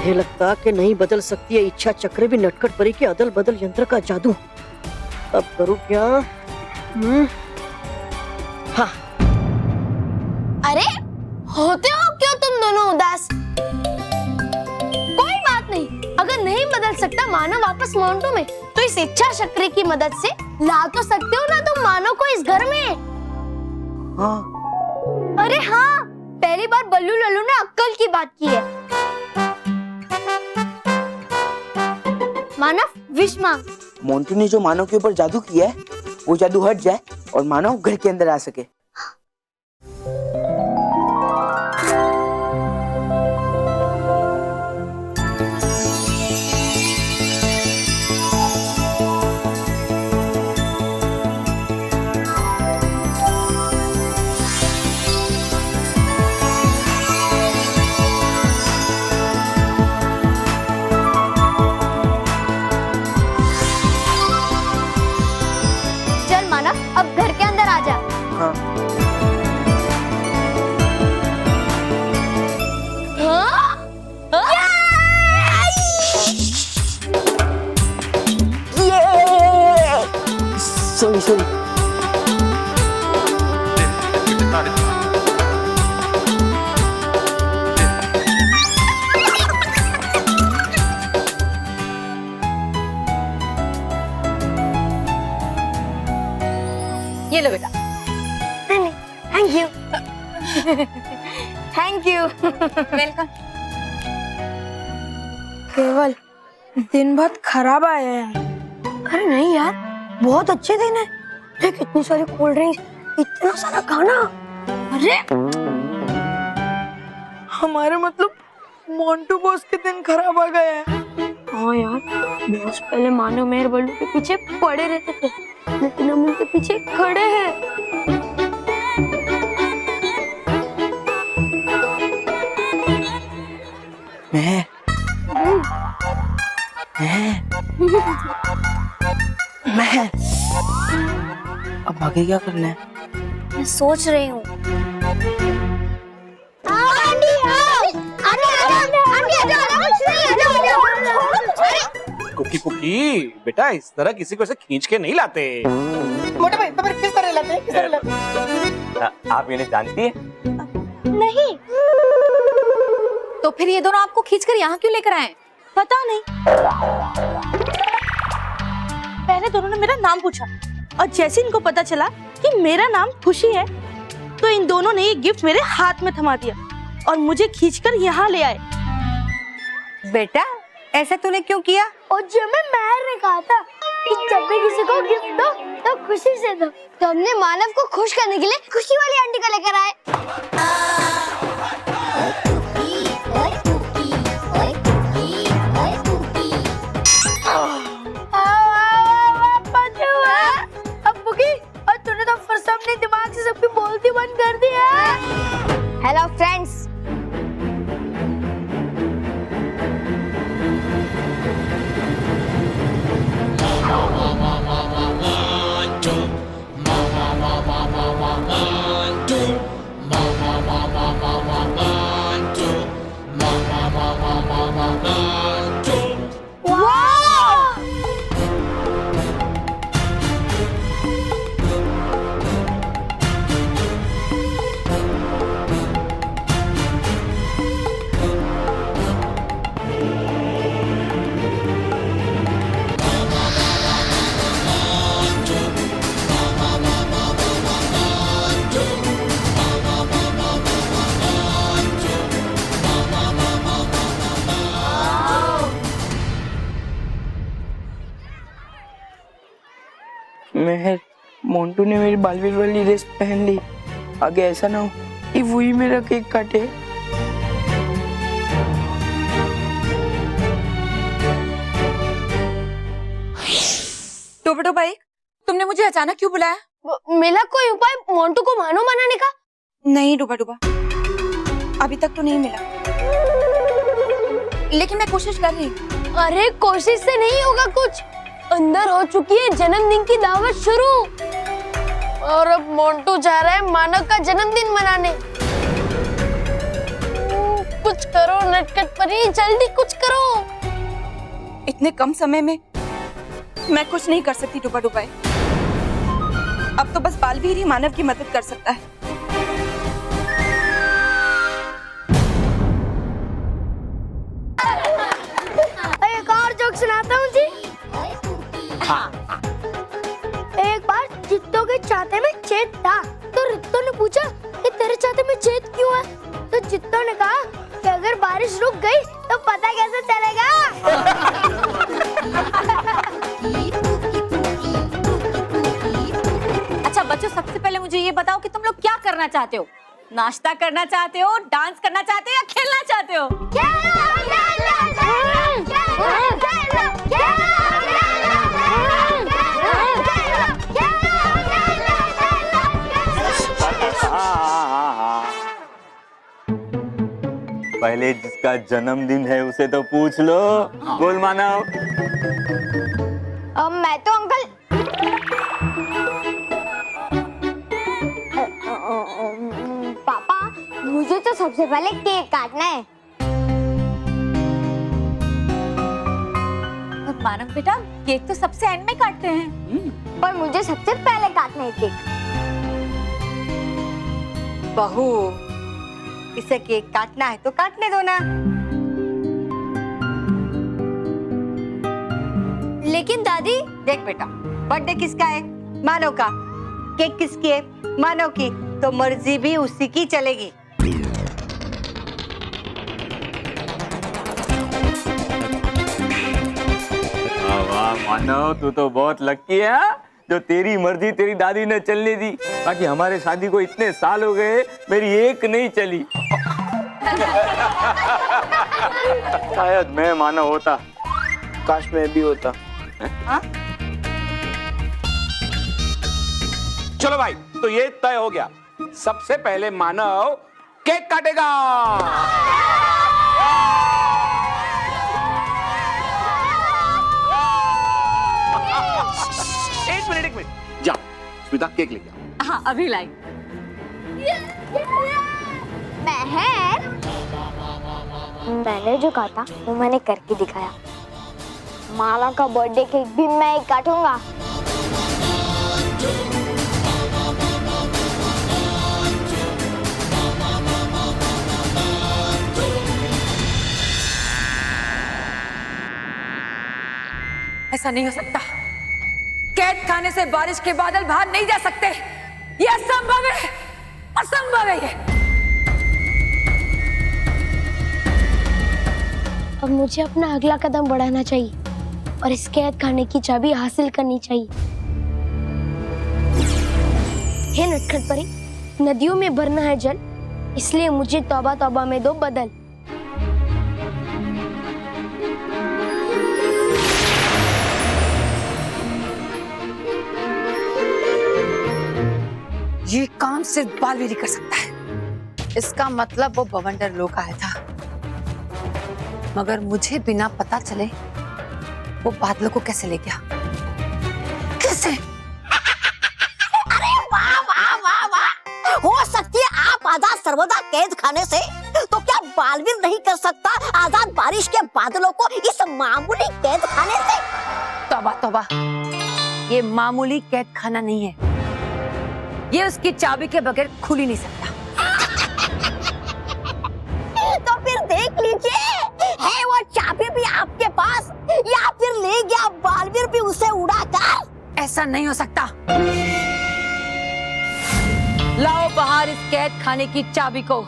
मुझे लगता कि नहीं बदल सकती है इच्छा चक्र भी नटखट परी के अदल बदल यंत्र का जादू। अब करूं क्या? हाँ। अरे होते हो क्यों तुम दोनों उदास? कोई बात नहीं, अगर नहीं बदल सकता मानव वापस मोंटू में, तो इस इच्छा चक्र की मदद से ला तो सकते हो ना तुम मानव को इस घर में। हाँ। अरे हाँ, पहली बार बल्लू लल्लू ने अक्कल की बात की है। मानव विश मांग। मोंटू ने जो मानव के ऊपर जादू किया है, वो जादू हट जाए और मानव घर के अंदर आ सके। चल मानव, अब घर के अंदर आ जा। हाँ। Sorry sorry. ये लो बेटा। Thank you. Thank you. Welcome. केवल दिन बहुत खराब आया है। अरे नहीं यार, बहुत अच्छे दिन है। देख इतनी सारी कोल्ड ड्रिंक्स, इतना सारा खाना। अरे हमारे मतलब मोंटू बॉस के दिन खराब आ गए हैं। हाँ यार, बॉस पहले मानव मेहर बल्लू के पीछे पड़े रहते थे, लेकिन हम उनके पीछे खड़े हैं। मैं अब आगे क्या करना है? मैं सोच रही हूँ। कुकी कुकी बेटा, इस तरह किसी को ऐसे खींच के नहीं लाते। मोटे भाई तो फिर किस तरह लाते हैं, किस तरह लाते हैं? आप इन्हें जानती है? नहीं। तो फिर ये दोनों आपको खींचकर यहाँ क्यों लेकर आए? पता नहीं, पहले दोनों ने मेरा नाम पूछा और जैसे इनको पता चला कि मेरा नाम खुशी है तो इन दोनों ने ये गिफ्ट मेरे हाथ में थमा दिया और मुझे खींचकर यहाँ ले आए। बेटा ऐसा तूने क्यों किया? और जो महर ने कहा था कि जब भी किसी को गिफ्ट दो तो खुशी से दो, तो हमने मानव को खुश करने के लिए खुशी वाली आंटी को लेकर आए। अब्बू की, और तूने तो फिर से अपने दिमाग से सबकी बोलती बंद कर दी है। हेलो फ्रेंड्स, मेहर, मोंटू ने मेरी बालवीर वाली ड्रेस पहन ली। आगे ऐसा ना हो कि वही मेरा केक काटे। टोपटो भाई, तुमने मुझे अचानक क्यों बुलाया? मिला कोई उपाय मोंटू को मानो मनाने का? नहीं डूबा डूबा, अभी तक तो नहीं मिला, लेकिन मैं कोशिश कर रही हूँ। अरे कोशिश से नहीं होगा कुछ, अंदर हो चुकी है जन्मदिन की दावत शुरू, और अब मोंटू जा रहा है मानव का जन्मदिन मनाने। कुछ करो नटखट परी, जल्दी कुछ करो। इतने कम समय में मैं कुछ नहीं कर सकती डूबा डूबा। अब तो बस बालवीर ही मानव की मदद कर सकता है। एक और जोक सुनाता हूँ जी। एक बार जित्तो के छाते में छेद था, तो रित्तो ने पूछा कि तेरे छाते में छेद क्यों है? तो जित्तो ने कहा कि अगर बारिश रुक गई तो पता कैसे चलेगा? अच्छा बच्चों, सबसे पहले मुझे ये बताओ कि तुम लोग क्या करना चाहते हो? नाश्ता करना चाहते हो, डांस करना चाहते हो या खेलना चाहते हो? पहले जिसका जन्मदिन है उसे तो पूछ लो। बोल मानव। मैं तो अंकल पापा, मुझे तो सबसे पहले केक काटना है। मानव बेटा, केक तो सबसे एंड में काटते हैं। पर मुझे सबसे पहले काटना है केक। बहू, इसे केक काटना है तो काटने दो ना। लेकिन दादी, देख बेटा, बर्थडे किसका है? मानव का। केक किसकी है? मानव की। तो मर्जी भी उसी की चलेगी। वाह मानव, तू तो बहुत लकी है हाँ? जो तेरी मर्जी तेरी दादी ने चलने दी। बाकी हमारे शादी को इतने साल हो गए, मेरी एक नहीं चली। शायद मैं मानव होता। काश मैं भी होता। चलो भाई, तो ये तय हो गया, सबसे पहले मानव केक काटेगा। एक मिनट, जा स्मिता केक लेके आओ। हाँ, अभी लाई। मैंने जो काटा वो मैंने करके दिखाया। माला का बर्थडे केक भी मैं ही काटूंगा। ऐसा नहीं हो सकता। कैद खाने से बारिश के बादल बाहर नहीं जा सकते। ये असंभव है, असंभव है ये। अब मुझे अपना अगला कदम बढ़ाना चाहिए और इस कैद खाने की चाबी हासिल करनी चाहिए। हे नटखट परी, नदियों में भरना है जल, इसलिए मुझे तौबा तौबा में दो बदल। ये काम सिर्फ बालवीर ही कर सकता है। इसका मतलब वो बवंडर लोग आया था, मगर मुझे बिना पता चले वो बादलों को कैसे ले गया? कैसे? अरे वाह वाह वाह वाह! हो सकती है आप आजाद सर्वदा कैद खाने से, तो क्या बालवीर नहीं कर सकता आजाद बारिश के बादलों को इस मामूली कैद खाने से? तौबा तौबा, ये मामूली कैद खाना नहीं है। ये उसकी चाबी के बगैर खुल ही नहीं सकता। तो फिर देख लीजिए, है वो चाबी भी आपके पास, या फिर ले गया बालवीर भी उसे उड़ाकर? ऐसा नहीं हो सकता। लाओ बाहर इस कैद खाने की चाबी को।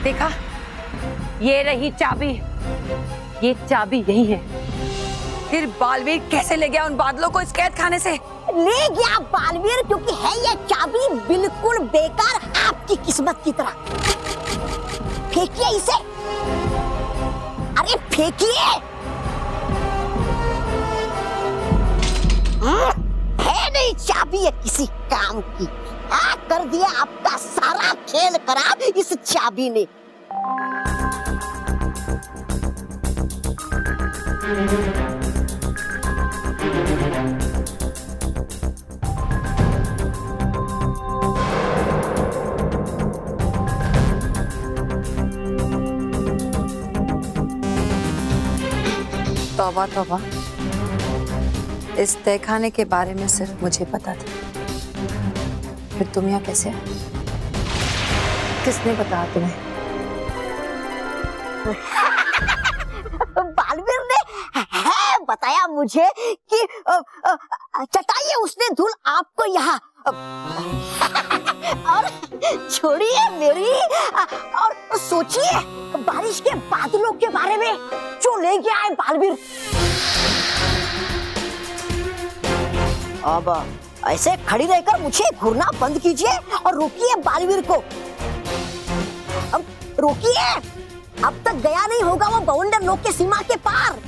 देखा, ये रही चाबी। ये चाबी यही है। फिर बालवीर कैसे ले गया उन बादलों को इस कैद खाने से? ले गया बालवीर क्योंकि है ये चाबी बिल्कुल बेकार, आपकी किस्मत की तरह। फेंकिए इसे, अरे फेंकिए। है नहीं चाबी ये किसी काम की। कर दिया आपका सारा खेल खराब इस चाबी ने। तौबा तौबा, इस तहखाने के बारे में सिर्फ मुझे पता था। फिर तुम यहाँ कैसे? किसने बताया तुम्हें? बालवीर ने है बताया मुझे कि चटाइए उसने धूल आपको यहाँ। और छोड़िए मेरी, और सोचिए बारिश के बादलों के बारे में जो ले गया है बालवीर। अब ऐसे खड़ी रहकर मुझे घूरना बंद कीजिए और रोकिए बालवीर को। अब रोकिए, अब तक गया नहीं होगा वो बवंडर लोग के सीमा के पार।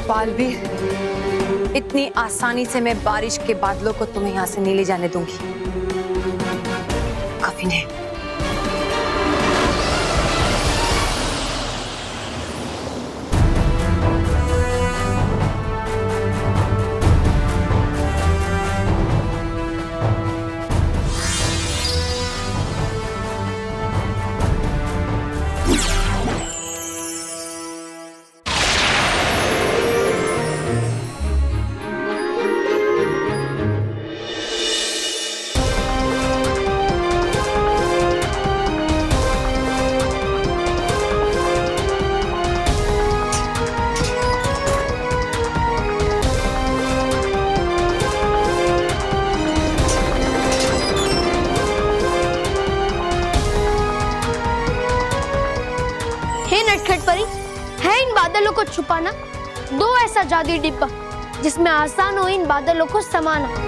बालवीर, इतनी आसानी से मैं बारिश के बादलों को तुम्हें यहाँ से नहीं ले जाने दूंगी, कभी नहीं। छुपाना, दो ऐसा जादुई डिब्बा जिसमें आसान हो इन बादलों को समाना।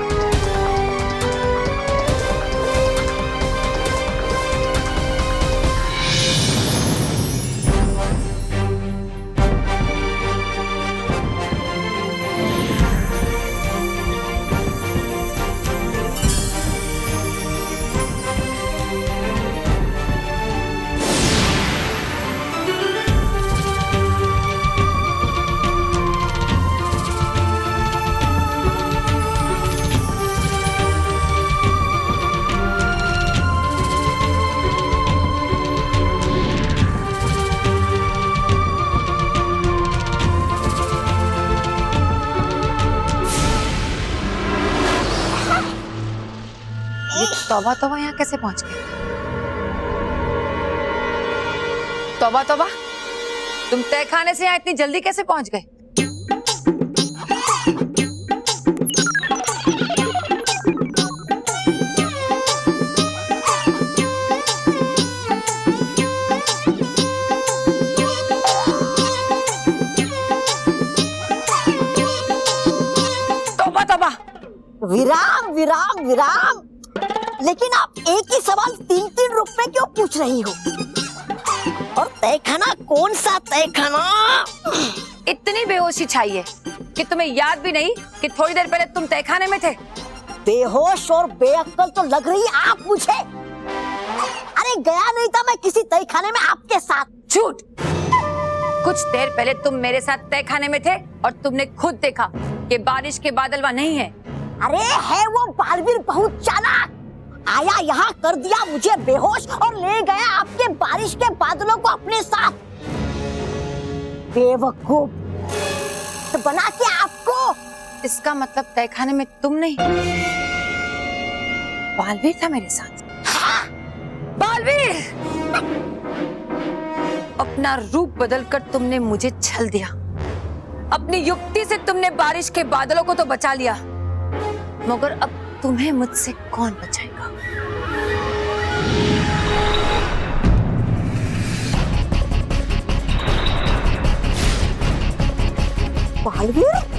तौबा तौबा यहाँ कैसे पहुंच गए? तौबा तौबा, तुम तहखाने से यहाँ इतनी जल्दी कैसे पहुंच गए? तौबा तौबा, विराम विराम विराम, लेकिन आप एक ही सवाल 3-3 रुप में क्यों पूछ रही हो? और तहखाना कौन सा तहखाना? इतनी बेहोशी छाई है कि तुम्हें याद भी नहीं कि थोड़ी देर पहले तुम तहखाने में थे। बेहोश और बेअक्ल तो लग रही आप मुझे। अरे गया नहीं था मैं किसी तहखाने में आपके साथ। झूठ। कुछ देर पहले तुम मेरे साथ तहखाने में थे और तुमने खुद देखा कि बारिश के बादल वहाँ नहीं है। अरे है वो बालवीर बहुत चालाक, आया यहाँ कर दिया मुझे बेहोश और ले गया आपके बारिश के बादलों को अपने साथ। बेवकूफ तो बना के आपको। इसका मतलब तहखाने में तुम नहीं, बालवीर था मेरे साथ। हाँ? बालवीर, अपना रूप बदलकर तुमने मुझे छल दिया। अपनी युक्ति से तुमने बारिश के बादलों को तो बचा लिया, मगर अब तुम्हें मुझसे कौन बचाएगा? बालवीर?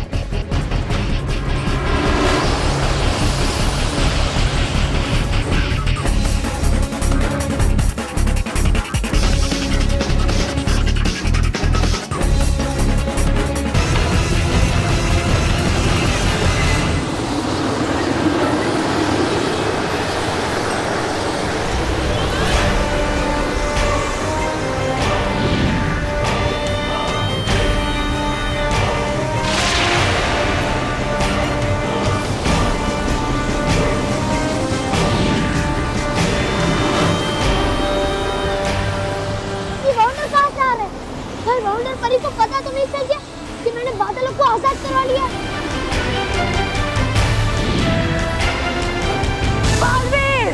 परी को पता तो नहीं चल गया कि मैंने बादलों को आजाद करवा लिया। बालवीर!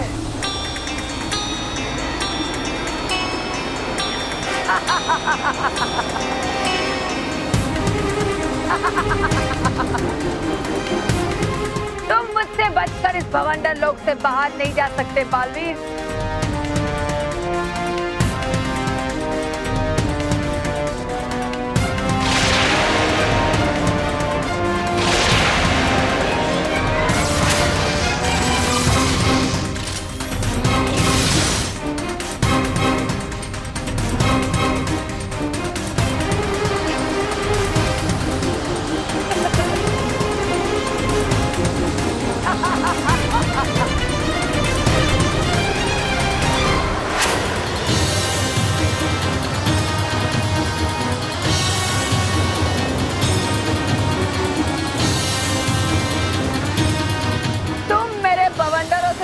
तुम मुझसे बचकर इस भवंडर लोक से बाहर नहीं जा सकते बालवीर।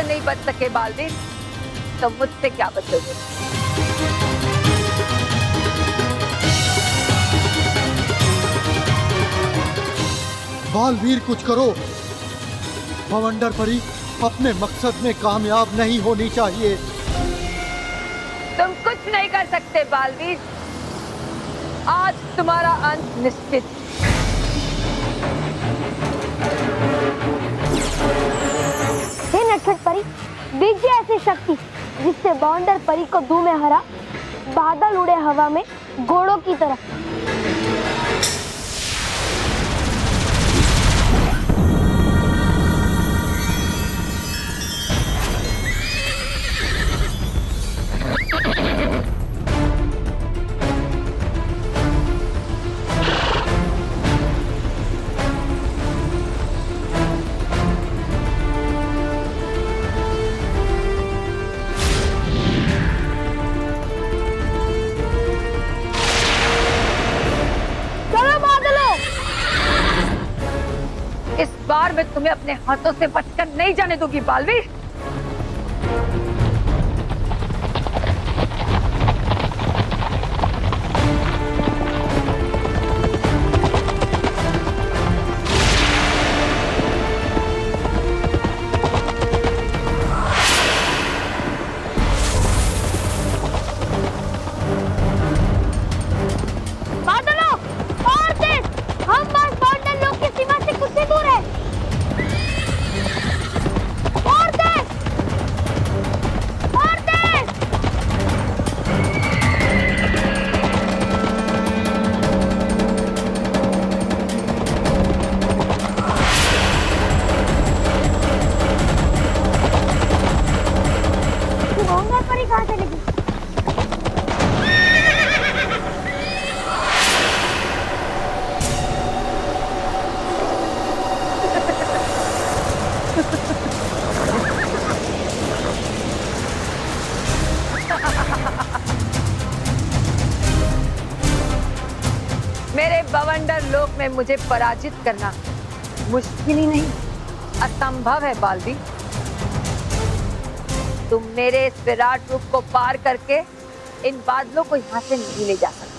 नहीं बच सके बालवीर, तो मुझसे क्या बचोगे? बालवीर कुछ करो, भवंडर परी अपने मकसद में कामयाब नहीं होनी चाहिए। तुम कुछ नहीं कर सकते बालवीर, आज तुम्हारा अंत निश्चित। हे नटखट परी, दीजिए ऐसी शक्ति जिससे भवंडर परी को धूम में हरा, बादल उड़े हवा में घोड़ों की तरह। बार मैं तुम्हें अपने हाथों से बचकर नहीं जाने दूंगी बालवीर। मेरे बवंडर लोक में मुझे पराजित करना मुश्किल ही नहीं, असंभव है बालवीर। तुम मेरे इस विराट रूप को पार करके इन बादलों को यहाँ से नहीं ले जा सकते।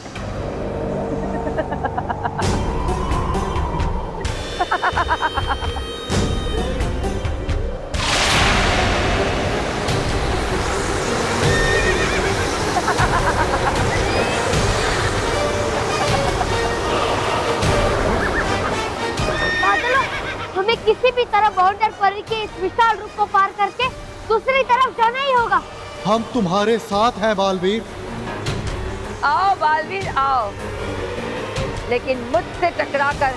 हमें किसी भी तरह बाउंडर परी के इस विशाल रूप को पार करके दूसरी तरफ जाना ही होगा। हम तुम्हारे साथ हैं बालवीर। आओ बालवीर आओ, लेकिन मुझसे टकराकर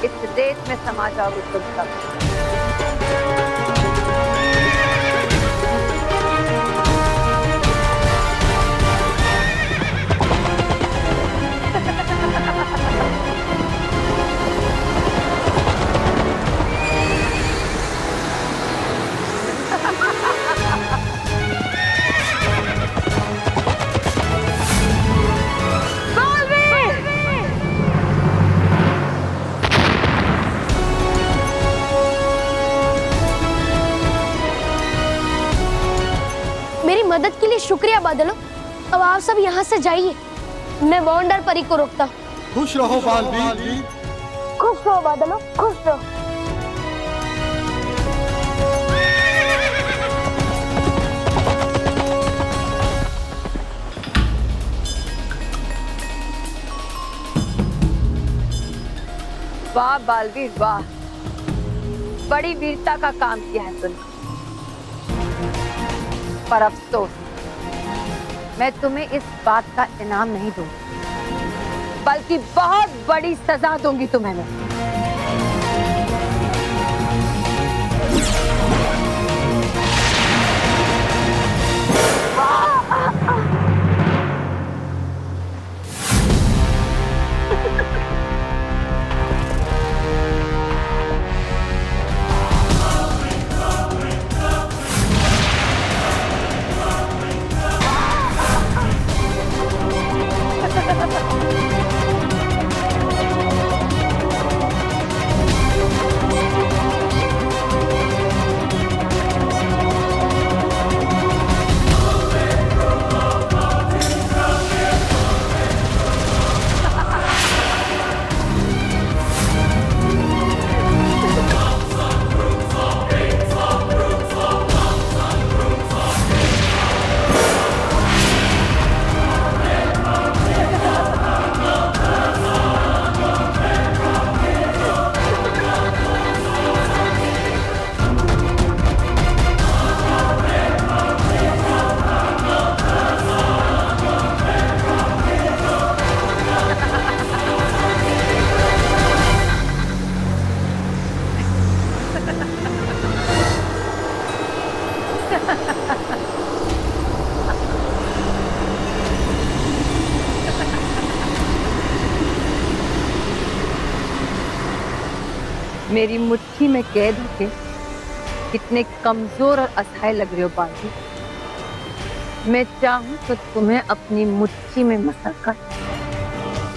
इस रेत में समा जाओगे तुम सब। मेरी मदद के लिए शुक्रिया बादलों। अब आप सब यहाँ से जाइए, मैं बाउंडर परी को रोकता हूँ। खुश रहो बालवीर। खुश रहो बादलों, खुश रहो। वाह बालवीर वाह, बड़ी वीरता का काम किया है तुमने। पर अफसोस, मैं तुम्हें इस बात का इनाम नहीं दूंगी, बल्कि बहुत बड़ी सजा दूंगी तुम्हें मैं। मेरी मुट्ठी में कैद होके कितने कमजोर और असहाय लग रहे हो बालवीर। मैं चाहूं तो तुम्हें अपनी मुट्ठी में मसलकर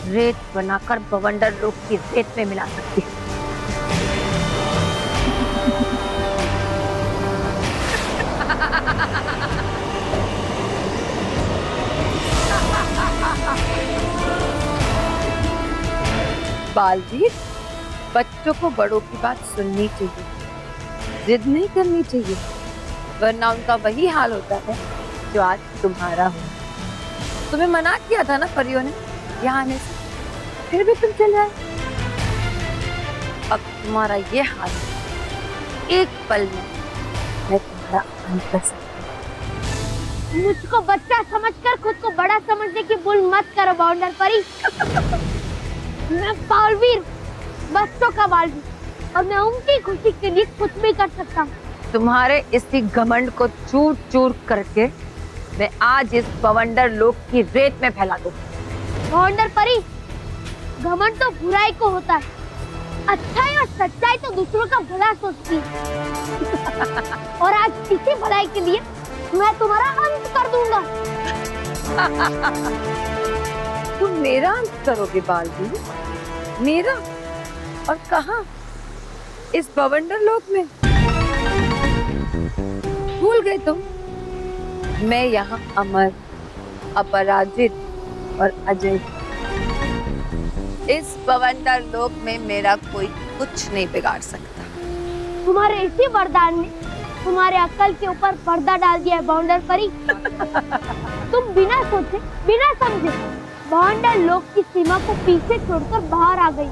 रेत बनाकर बवंडर लोक की रेत में मिला सकती हूँ। बालवीर, बच्चों को बड़ों की बात सुननी चाहिए, जिद नहीं करनी चाहिए, वरना उनका वही हाल होता है जो आज तुम्हारा हो। तुम्हें मना किया था ना परियों ने यहाँ आने से, फिर भी तुम चले आए। अब तुम्हारा ये हाल है, एक पल में मैं तुम्हारा अंत कर सकती हूँ। मुझको बच्चा समझकर खुद को बड़ा समझने की भूल मत करो बाउंडर परी। मैं बालवीर, बच्चों का बालवीर, और मैं उनकी खुशी के लिए कुछ भी कर सकता हूँ। तुम्हारे इसी घमंड को चूर चूर करके मैं आज इस बवंडर लोक की रेत में फैला दूँ। बाउंडर परी, घमंड तो बुराई को होता है, अच्छाई और सच्चाई तो दूसरों का भला सोचती है। और आज इसी भलाई के लिए मैं तुम्हारा अंत कर दूंगा। तुम मेरा अंत करोगे बालवीर? मेरा? और कहाँ? इस बवंडर लोक में? भूल गए तुम? मैं यहाँ अमर, अपराजित और अजय। इस बवंडर लोक में मेरा कोई कुछ नहीं बिगाड़ सकता। तुम्हारे इसी वरदान ने तुम्हारे अक्ल के ऊपर पर्दा डाल दिया है बाउंडर परी। तुम बिना सोचे, बिना समझे बाउंडर लोक की सीमा को पीछे छोड़कर बाहर आ गई।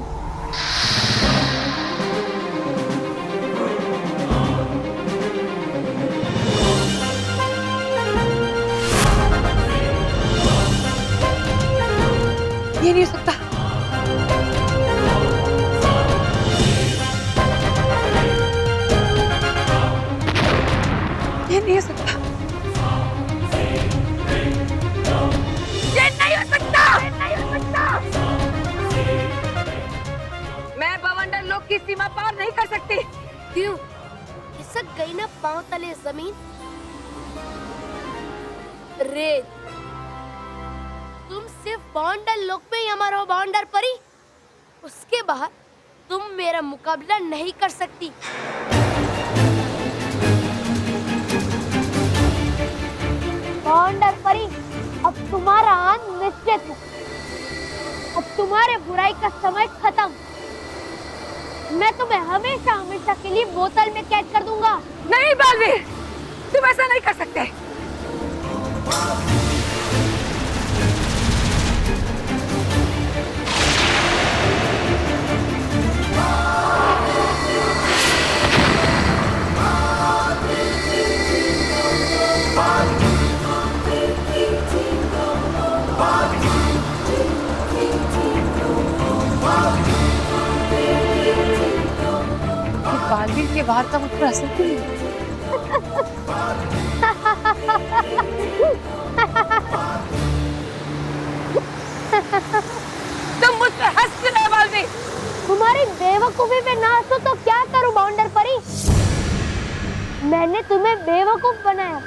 ये नहीं हो सकता। ये नहीं हो सकता। ये नहीं हो सकता। ये नहीं हो सकता। मैं बवंडर लोक की सीमा पार नहीं कर सकती। क्यों? खिसक गई ना पांव तले जमीन? रेत, तुम सिर्फ बाउंडर लोक में ही अमर हो बाउंडर परी। उसके बाहर तुम मेरा मुकाबला नहीं कर सकती। बाउंडर परी, अब तुम्हारा अंत निश्चित है। अब तुम्हारे बुराई का समय खत्म। मैं तुम्हें हमेशा हमेशा के लिए बोतल में कैद कर दूंगा। नहीं बालवीर, तुम ऐसा नहीं कर सकते। बालवीर के वार का मुझ पर असर क्यों नहीं? तुम मुझ पर हंस क्यों रहे बालवीर? तुम्हारी बेवकूफी पे ना हंसो तो क्या करूं बाउंडर परी? मैंने तुम्हें बेवकूफ बनाया,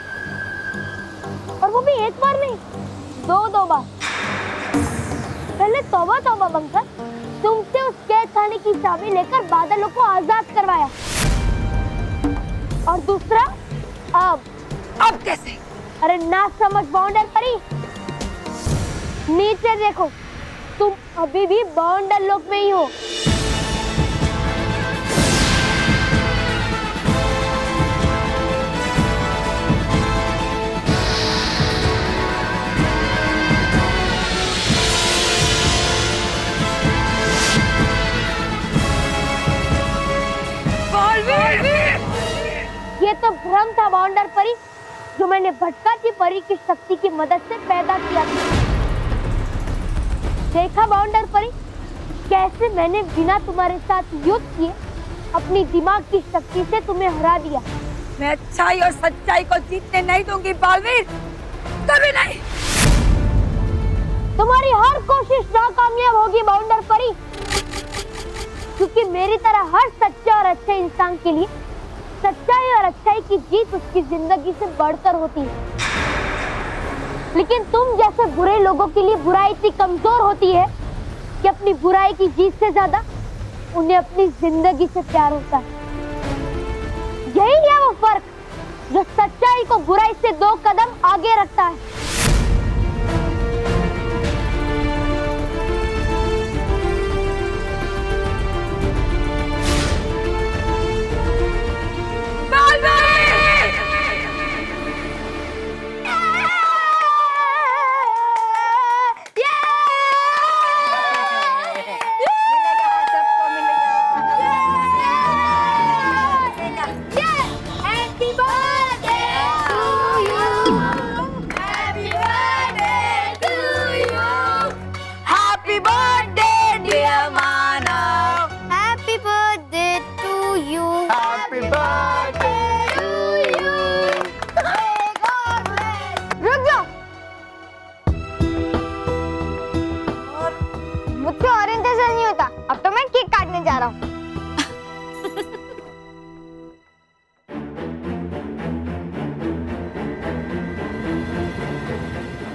और वो भी एक बार नहीं, दो बार। पहले तौबा तौबा बनकर तुमसे उस कैद खाने की चाबी लेकर बादलों को आजाद करवाया, और दूसरा अब कैसे? अरे ना समझ बाउंडर परी, नीचे देखो, तुम अभी भी बाउंडर लोक में ही हो। ये तो भ्रम था बाउंडर परी, जो मैंने भटकाती परी की शक्ति की मदद से पैदा किया था। देखा बाउंडर परी, कैसे मैंने बिना तुम्हारे साथ युद्ध किए अपनी दिमाग की शक्ति से तुम्हें हरा दिया। मैं अच्छाई और सच्चाई को जीतने नहीं दूंगी बालवीर, कभी नहीं। तुम्हारी हर कोशिश नाकामयाब होगी बाउंडर परी, क्योंकि मेरी तरह हर सच्चे और अच्छे इंसान के लिए सच्चाई और अच्छाई की जीत उसकी जिंदगी से बढ़कर होती है। लेकिन तुम जैसे बुरे लोगों के लिए बुराई इतनी कमजोर होती है कि अपनी बुराई की जीत से ज्यादा उन्हें अपनी जिंदगी से प्यार होता है। यही है वो फर्क जो सच्चाई को बुराई से 2 कदम आगे रखता है।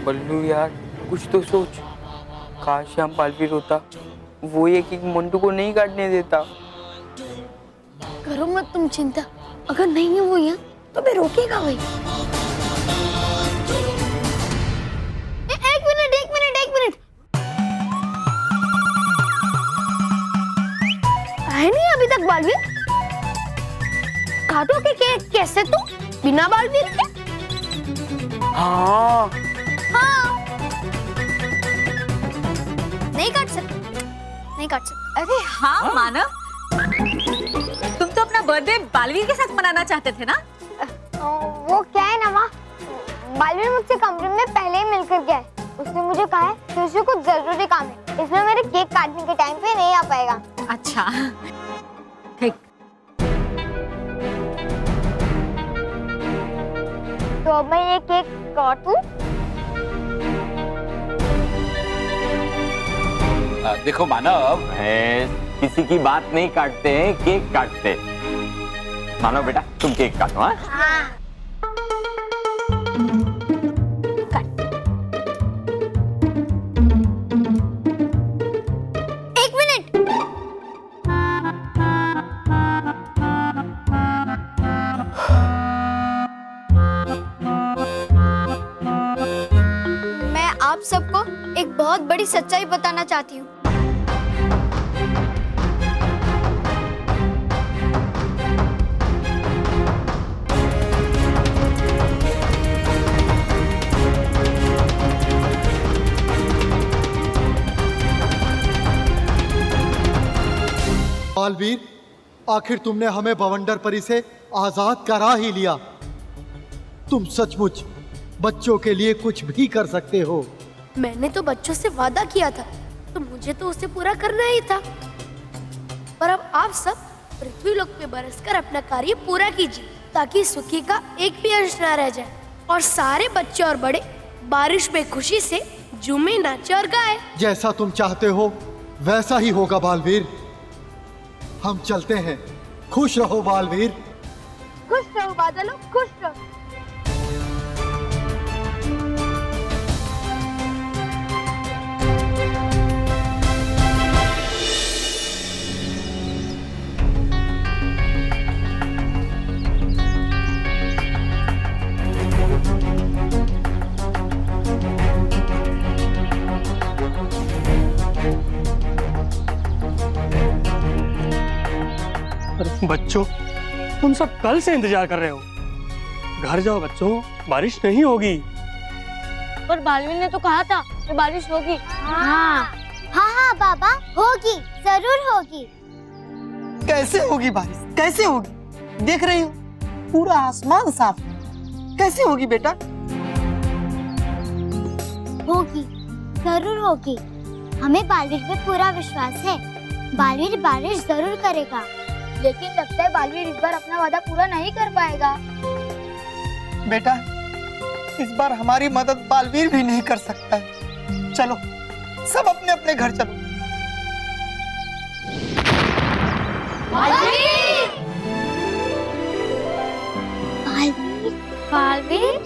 बल्लू यार कुछ तो सोच। काश यहाँ बालवीर होता, वो एक एक मंटू को नहीं काटने देता। करो मत तुम चिंता, अगर नहीं है वो यहाँ तो मैं रोकेगा वही। एक मिनट है नहीं अभी तक बालवीर? काटोगे केक कैसे तुम बिना बालवीर के? हाँ नहीं काट सकते। अरे हाँ मानव, तुम तो अपना बर्थडे बालवीर के साथ मनाना चाहते थे ना? वो क्या है ना माँ, बालवीर मुझसे कमरे में पहले ही मिलकर गया है। उसने मुझे कहा है कि उसे कुछ जरूरी काम है, इसलिए मेरे केक काटने के टाइम पे नहीं आ पाएगा। अच्छा ठीक। तो अब मैं ये केक काटूं? देखो मानव, किसी की बात नहीं काटते हैं, केक काटते। मानो बेटा तुम केक काटो। हाँ एक मिनट। मैं आप सबको एक बहुत बड़ी सच्चाई बताना चाहती हूँ। बालवीर, आखिर तुमने हमें बवंडर परी से आजाद करा ही लिया। तुम सचमुच बच्चों के लिए कुछ भी कर सकते हो। मैंने तो बच्चों से वादा किया था, तो मुझे तो उसे पूरा करना ही था। पर अब आप सब पृथ्वी लोक पे बरसकर अपना कार्य पूरा कीजिए, ताकि सुखी का एक भी अंश न रह जाए और सारे बच्चे और बड़े बारिश में खुशी से झूमे, नाचे और गाए। जैसा तुम चाहते हो वैसा ही होगा बालवीर। हम चलते हैं। खुश रहो बालवीर। खुश रहो बादलों, खुश रहो। बच्चों, तुम सब कल से इंतजार कर रहे हो। घर जाओ बच्चों, बारिश नहीं होगी। पर बालवीर ने तो कहा था कि बारिश होगी। हाँ बाबा, होगी, जरूर होगी। कैसे होगी बारिश, कैसे होगी? देख रही हो पूरा आसमान साफ, कैसे होगी बेटा? होगी, जरूर होगी। हमें बालवीर पे पूरा विश्वास है। बालवीर बारिश जरूर करेगा, लेकिन लगता है बालवीर इस बार अपना वादा पूरा नहीं कर पाएगा। बेटा, इस बार हमारी मदद बालवीर भी नहीं कर सकता है। चलो सब अपने अपने घर चलो। बालवीर! बालवीर?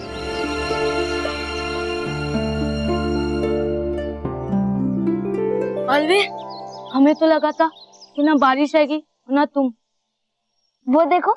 बालवीर, हमें तो लगा था कि ना बारिश आएगी ना तुम। वो देखो,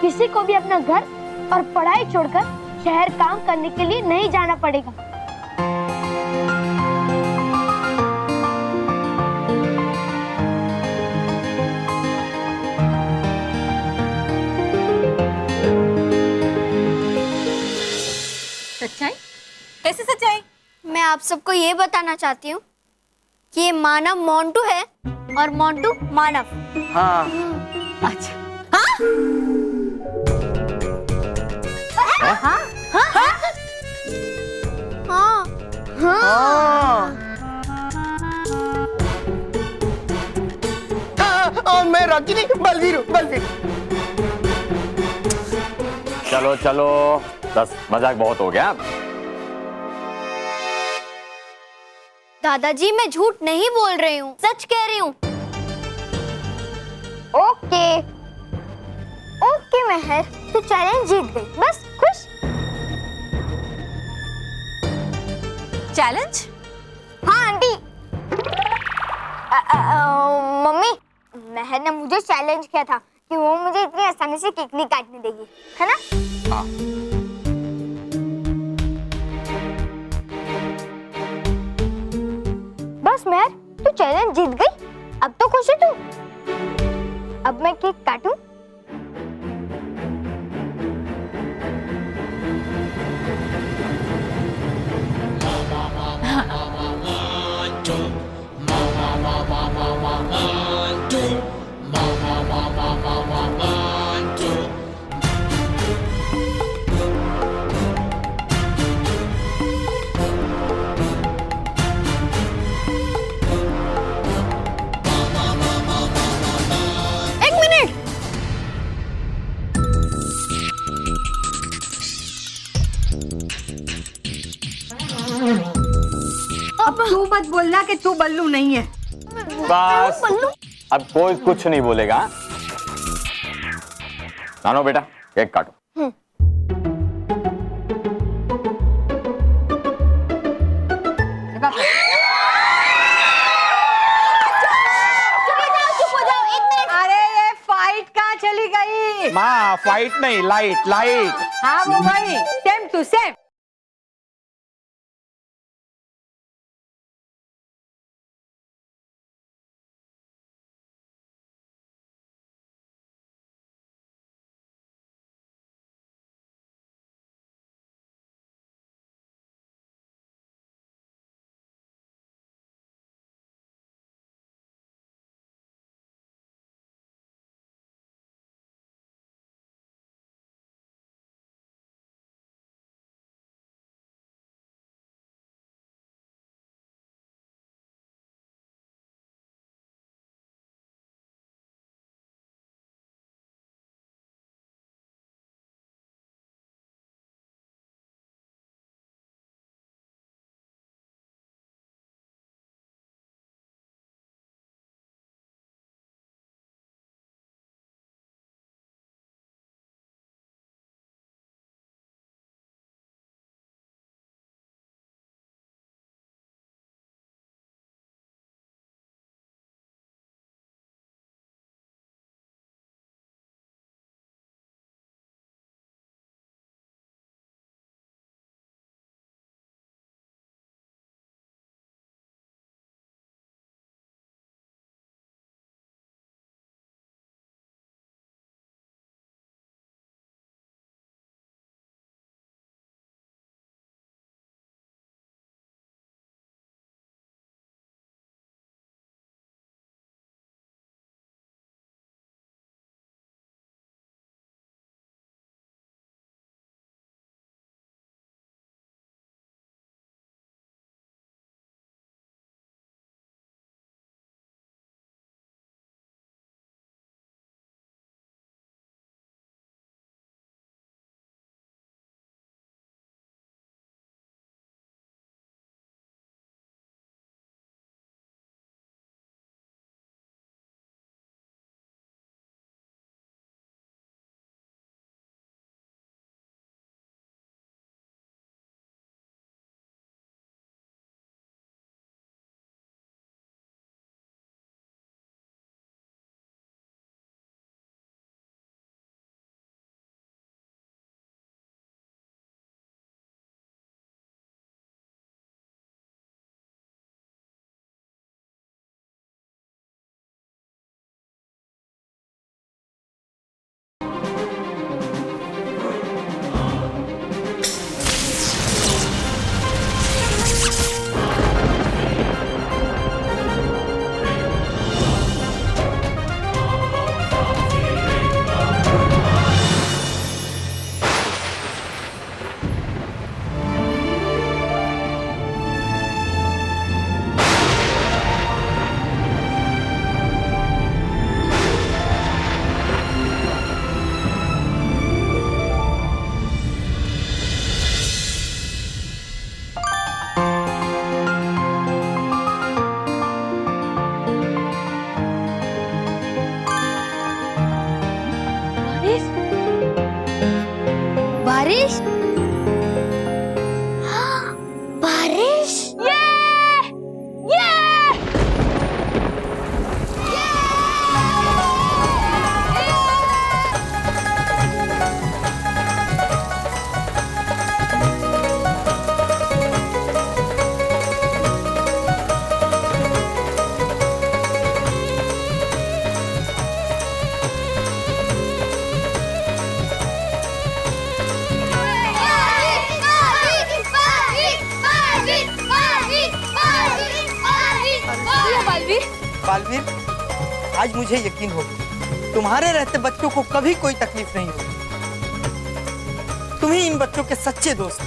किसी को भी अपना घर और पढ़ाई छोड़कर शहर काम करने के लिए नहीं जाना पड़ेगा। सच्चाई? कैसी सच्चाई? मैं आप सबको ये बताना चाहती हूँ कि ये मानव मोंटू है और मोंटू मानव। हाँ अच्छा। और मैं रॉकी नहीं, बलवीर हूँ, बलवीर। चलो चलो, बस मजाक बहुत हो गया। दादाजी मैं झूठ नहीं बोल रही हूँ, सच कह रही हूँ। ओके ओके महर, तू चैलेंज जीत गई, बस खुश। चैलेंज? हाँ आंटी। मम्मी, महर ने मुझे चैलेंज किया था कि वो मुझे इतनी आसानी से केक नहीं काटने देगी, है ना? हाँ। बस महर, तू चैलेंज जीत गई, अब तो खुश है तू। अब मैं केक काटूं? एक मिनट। अब तू मत बोलना कि तू बल्लू नहीं है। बस अब कोई कुछ नहीं बोलेगा। नानो बेटा, केक काटो। अरे ये फाइट कहाँ चली गई? माँ फाइट नहीं, लाइट लाइट। हाँ वो गई, सेम टू सेम। बारिश, बारिश। बालवीर, आज मुझे यकीन हो गया तुम्हारे रहते बच्चों को कभी कोई तकलीफ नहीं होगी। तुम ही इन बच्चों के सच्चे दोस्त हो।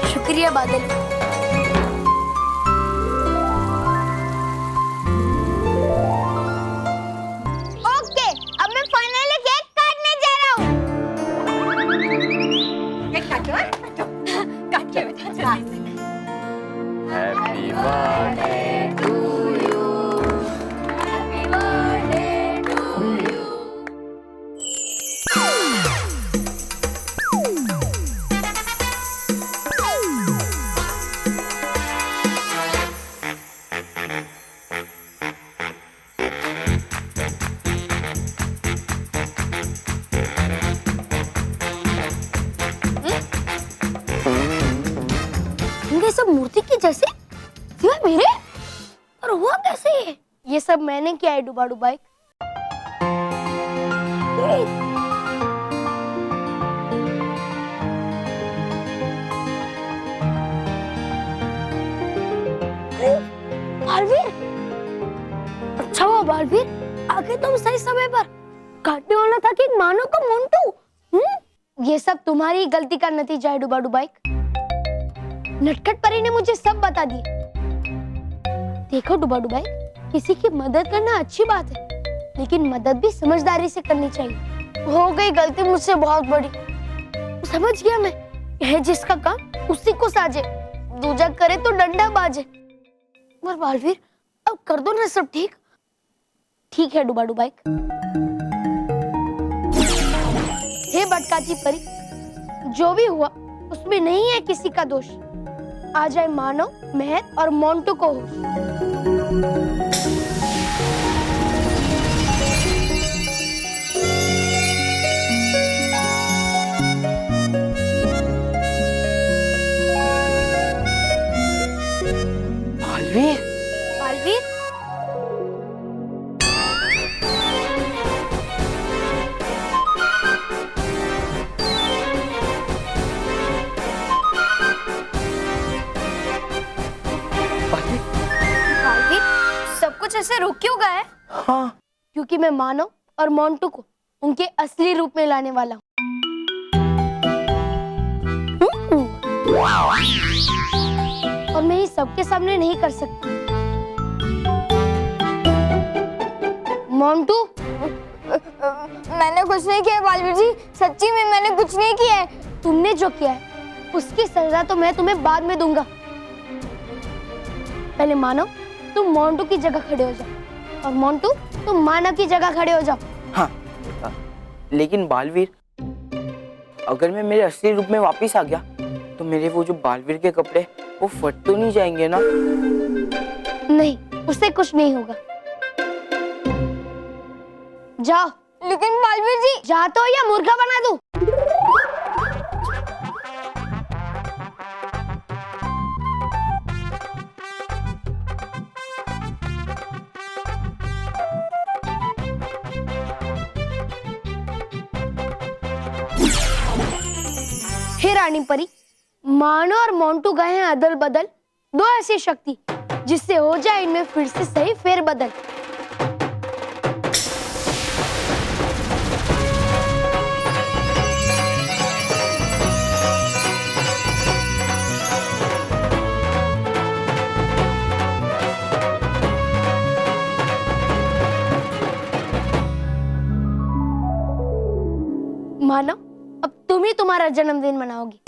शुक्रिया बादल। ओके, अब मैं फाइनली केक काटने जा रहा हूँ। Happy birthday to you. ये सब मूर्ति की जैसे सिवाय मेरे, और हुआ कैसे ये सब मैंने किया है डुबाडू बाइक। बालवीर, अच्छा हुआ बालवीर, आगे तुम सही समय पर। काटने वाला था कि मानो को मोंटू। ये सब तुम्हारी गलती का नतीजा है डुबाडू बाइक। नटखट परी ने मुझे सब बता दिया। देखो डुबाडू भाई, किसी की मदद करना अच्छी बात है, लेकिन मदद भी समझदारी से करनी चाहिए। हो गई गलती मुझसे बहुत बड़ी, समझ गया मैं। यह जिसका काम उसी को साजे, दूजा करे तो डंडा बाजे। पर बालवीर, अब कर दो ना सब ठीक। ठीक है डुबाडू भाई। हे भटकाती परी, जो भी हुआ उसमें नहीं है किसी का दोष। आ जाए मानव, महक और मोंटू को होश। बालवीर, बालवीर, बालवीर, सब कुछ ऐसे रुक क्यों गया है? हाँ, क्योंकि मैं मानव और मोंटू को उनके असली रूप में लाने वाला हूँ। और मैं ये सबके सामने नहीं कर सकती। मोंटू, मैंने कुछ नहीं किया बालवीर जी, सच्ची में मैंने कुछ नहीं किया है। तुमने जो किया है उसकी सजा तो मैं तुम्हें बाद में दूंगा। पहले मानव, तुम मोंटू की जगह खड़े हो जाओ, और मोंटू तुम मानव की जगह खड़े हो जाओ। हाँ, लेकिन बालवीर, अगर मैं मेरे असली रूप में वापस आ गया तो मेरे वो जो बालवीर के कपड़े वो फट तो नहीं जाएंगे ना? नहीं, उससे कुछ नहीं होगा। जाओ। लेकिन बालवीर जी, जा तो या मुर्गा बना दूं? हे रानी परी, मानो और मोंटू गए हैं अदल बदल। दो ऐसी शक्ति जिससे हो जाए इनमें फिर से सही फेरबदल। मानो, अब तुम ही तुम्हारा जन्मदिन मनाओगी।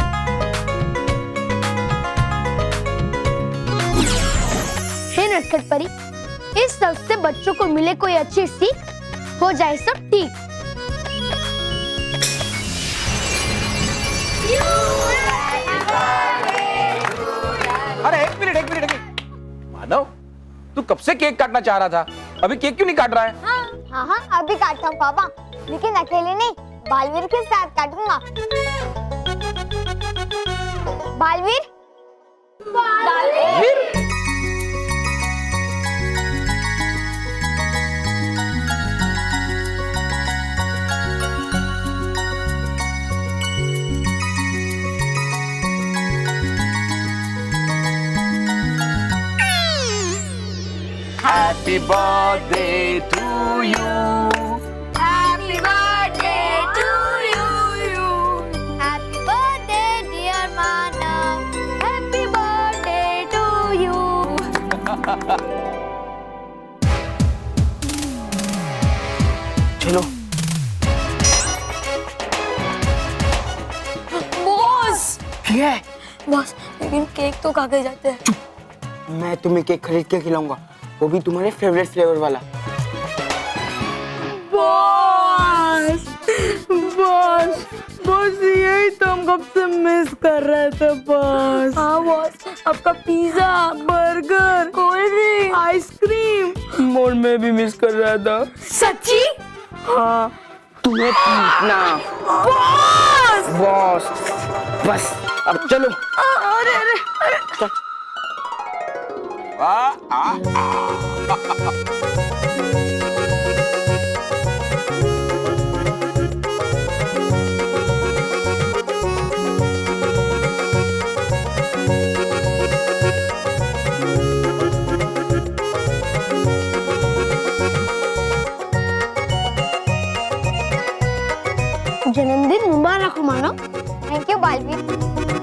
नटखट परी, इस सब से बच्चों को मिले कोई अच्छी सीख, हो जाए सब ठीक। अरे एक मिनट मानव, तू कब से केक काटना चाह रहा था, अभी केक क्यों नहीं काट रहा है? हाँ अभी काटता हूँ पापा, लेकिन अकेले नहीं, बालवीर के साथ काटूंगा। Baalveer, Happy birthday to you. Happy birthday to you. Happy birthday dear Manav. Happy birthday to you. चलो बॉस, क्या है? बॉस लेकिन केक तो खा के जाते हैं। मैं तुम्हें केक खरीद के खिलाऊंगा, वो भी तुम्हारे फेवरेट फ्लेवर वाला। बॉस बॉस बॉस, यही तो हम कब से मिस कर रहे थे बॉस। हाँ बॉस, आपका pizza, burger, cold drink, ice cream. मोर में भी मिस कर रहा था। सच्ची? हाँ, तुम्हें पीटना। बॉस बस अब चलो। अरे अरे चल। जन्मदिन मुबारक हो मानव। Thank you Baalveer.